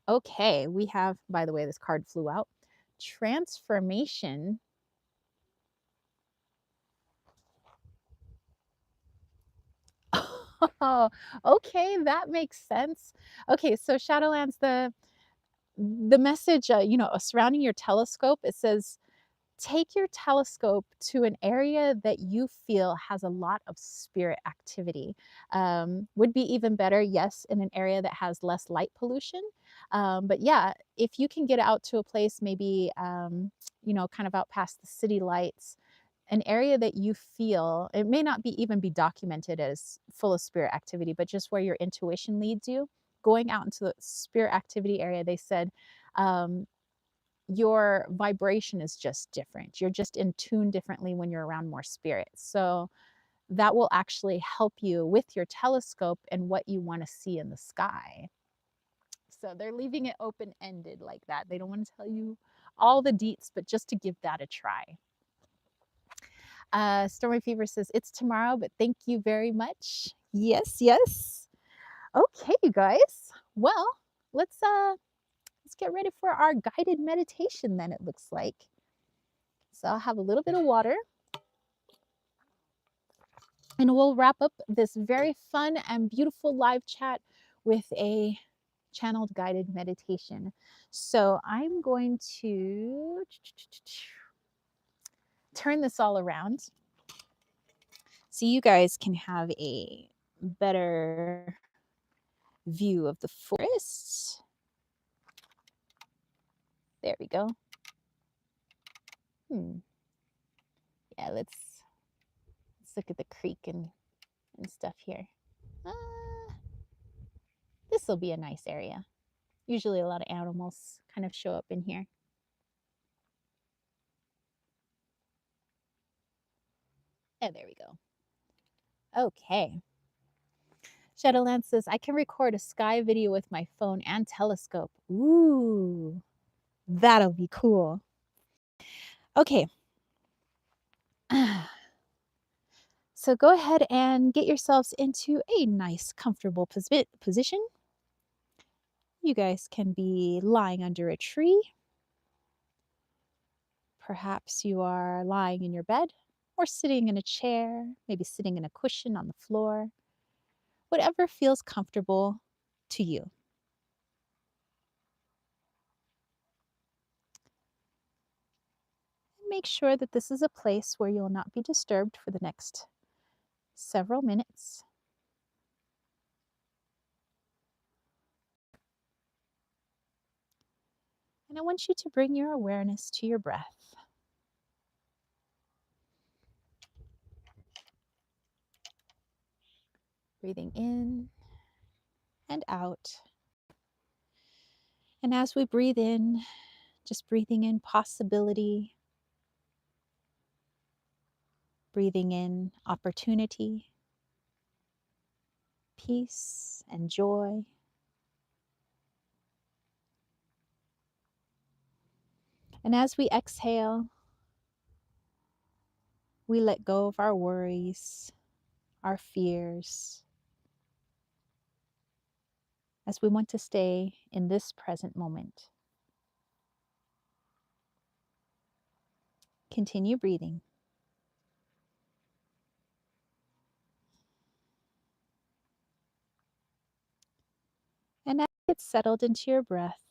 Okay, we have, by the way, this card flew out. Transformation. Oh, okay, that makes sense. Okay, so Shadowlands, the message, you know, surrounding your telescope, it says, take your telescope to an area that you feel has a lot of spirit activity. Would be even better, yes, in an area that has less light pollution. But yeah, if you can get out to a place maybe, you know, kind of out past the city lights, an area that you feel, it may not be even be documented as full of spirit activity, but just where your intuition leads you, going out into the spirit activity area, they said, your vibration is just different. You're just in tune differently when you're around more spirits. So that will actually help you with your telescope and what you want to see in the sky. So they're leaving it open-ended like that. They don't want to tell you all the deets, but just to give that a try. Stormy Fever says, it's tomorrow, but thank you very much. Yes, yes. Okay, you guys. Well, let's get ready for our guided meditation then, it looks like. So I'll have a little bit of water. And we'll wrap up this very fun and beautiful live chat with a channeled guided meditation. So I'm going to turn this all around so you guys can have a better view of the forest. There we go. Yeah, let's look at the creek and stuff here. This will be a nice area. Usually a lot of animals kind of show up in here. And there we go. Okay. Shadowland says, I can record a sky video with my phone and telescope. Ooh, that'll be cool. Okay. So go ahead and get yourselves into a nice, comfortable position. You guys can be lying under a tree. Perhaps you are lying in your bed or sitting in a chair, maybe sitting in a cushion on the floor. Whatever feels comfortable to you. Make sure that this is a place where you'll not be disturbed for the next several minutes. And I want you to bring your awareness to your breath. Breathing in and out. And as we breathe in, just breathing in possibility, breathing in opportunity, peace and joy. And as we exhale, we let go of our worries, our fears, as we want to stay in this present moment. Continue breathing. And as you get settled into your breath,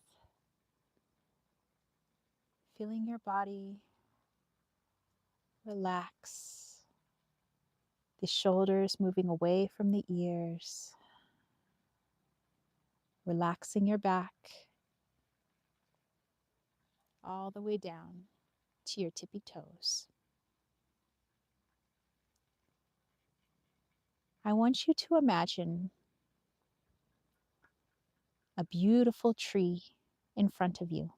feeling your body relax, the shoulders moving away from the ears, relaxing your back all the way down to your tippy toes. I want you to imagine a beautiful tree in front of you.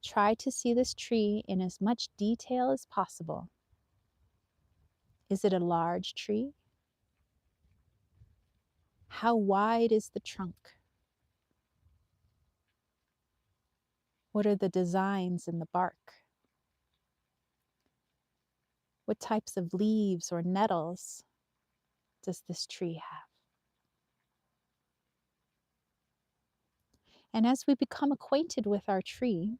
Try to see this tree in as much detail as possible. Is it a large tree? How wide is the trunk? What are the designs in the bark? What types of leaves or nettles does this tree have? And as we become acquainted with our tree,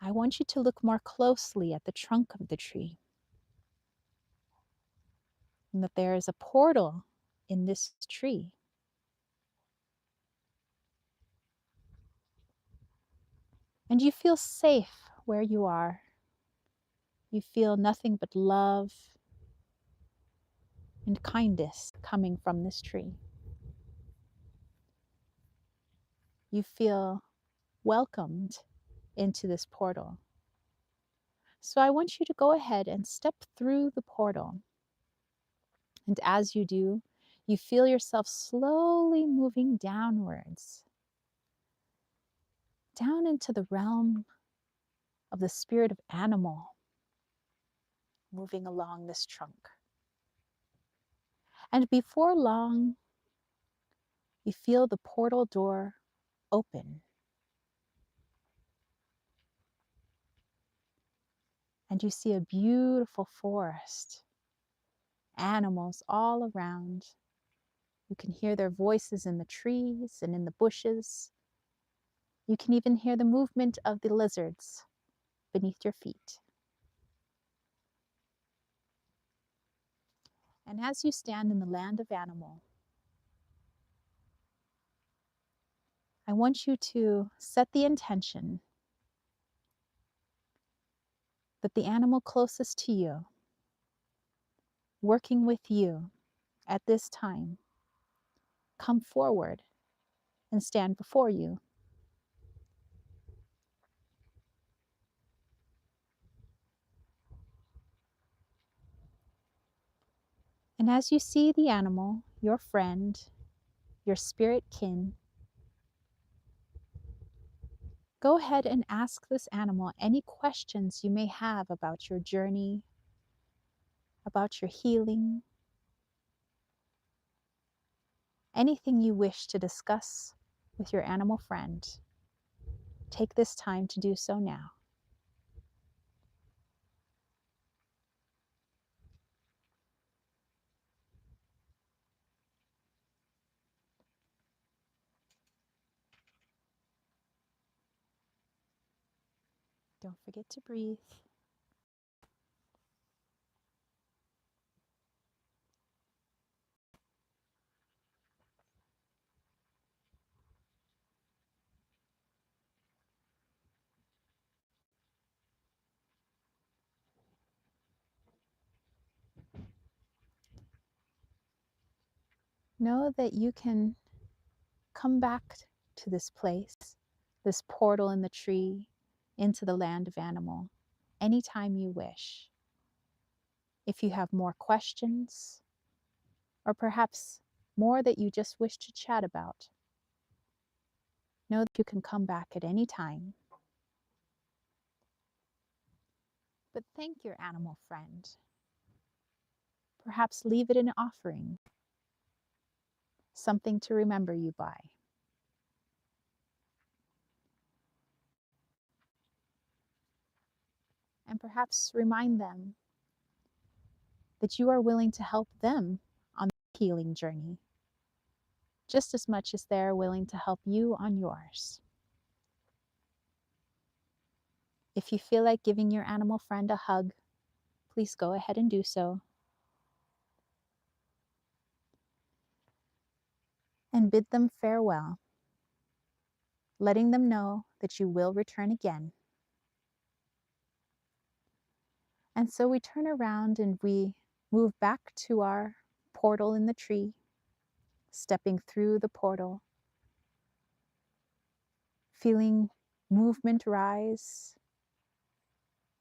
I want you to look more closely at the trunk of the tree, and that there is a portal in this tree. And you feel safe where you are. You feel nothing but love and kindness coming from this tree. You feel welcomed into this portal. So I want you to go ahead and step through the portal. And as you do, you feel yourself slowly moving downwards, down into the realm of the spirit of animal, moving along this trunk. And before long, you feel the portal door open. And you see a beautiful forest, animals all around. You can hear their voices in the trees and in the bushes. You can even hear the movement of the lizards beneath your feet. And as you stand in the land of animal, I want you to set the intention that the animal closest to you, working with you at this time, come forward and stand before you. And as you see the animal, your friend, your spirit kin, go ahead and ask this animal any questions you may have about your journey, about your healing, anything you wish to discuss with your animal friend. Take this time to do so now. Don't forget to breathe. Know that you can come back to this place, this portal in the tree, into the land of animal, anytime you wish. If you have more questions, or perhaps more that you just wish to chat about, know that you can come back at any time. But thank your animal friend. Perhaps leave it an offering, something to remember you by. And perhaps remind them that you are willing to help them on the healing journey, just as much as they're willing to help you on yours. If you feel like giving your animal friend a hug, please go ahead and do so. And bid them farewell, letting them know that you will return again. And so we turn around and we move back to our portal in the tree, stepping through the portal, feeling movement rise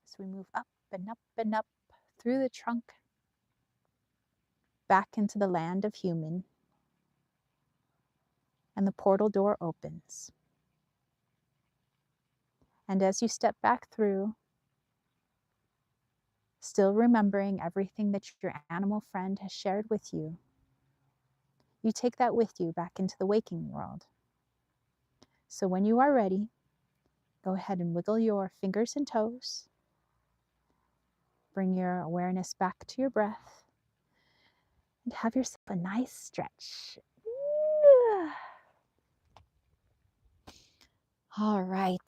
as we move up and up and up through the trunk, back into the land of human. And the portal door opens. And as you step back through, still remembering everything that your animal friend has shared with you, you take that with you back into the waking world. So when you are ready, go ahead and wiggle your fingers and toes. Bring your awareness back to your breath and have yourself a nice stretch. All right.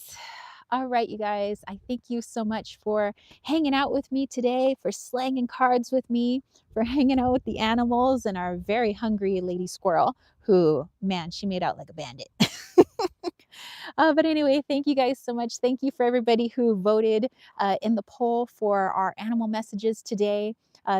All right, you guys, I thank you so much for hanging out with me today, for slanging cards with me, for hanging out with the animals and our very hungry lady squirrel who, man, she made out like a bandit. But anyway, thank you guys so much. Thank you for everybody who voted in the poll for our animal messages today.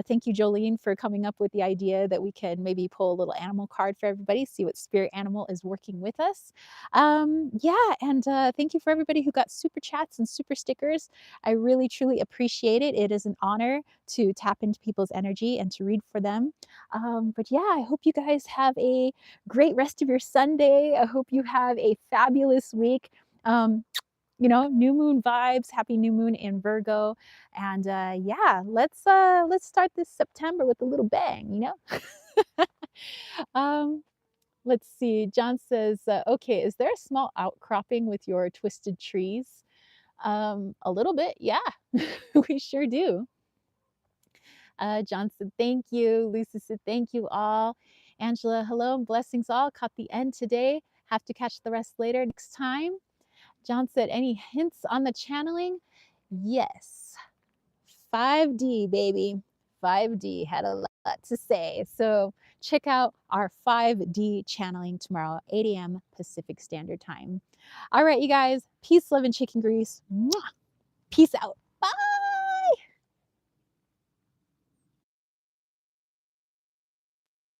Thank you, Jolene, for coming up with the idea that we could maybe pull a little animal card for everybody, see what spirit animal is working with us. Yeah, and thank you for everybody who got super chats and super stickers. I really, truly appreciate it. It is an honor to tap into people's energy and to read for them. But yeah, I hope you guys have a great rest of your Sunday. I hope you have a fabulous week. New moon vibes, happy new moon in Virgo. And yeah, let's start this September with a little bang, Let's see. John says, okay, is there a small outcropping with your twisted trees? A little bit, yeah, we sure do. John said, thank you. Lisa said, thank you all. Angela, hello and blessings all. Caught the end today. Have to catch the rest later next time. John said, any hints on the channeling? Yes. 5D, baby. 5D had a lot to say. So check out our 5D channeling tomorrow, 8 a.m. Pacific Standard Time. All right, you guys. Peace, love, and chicken grease. Mwah. Peace out. Bye.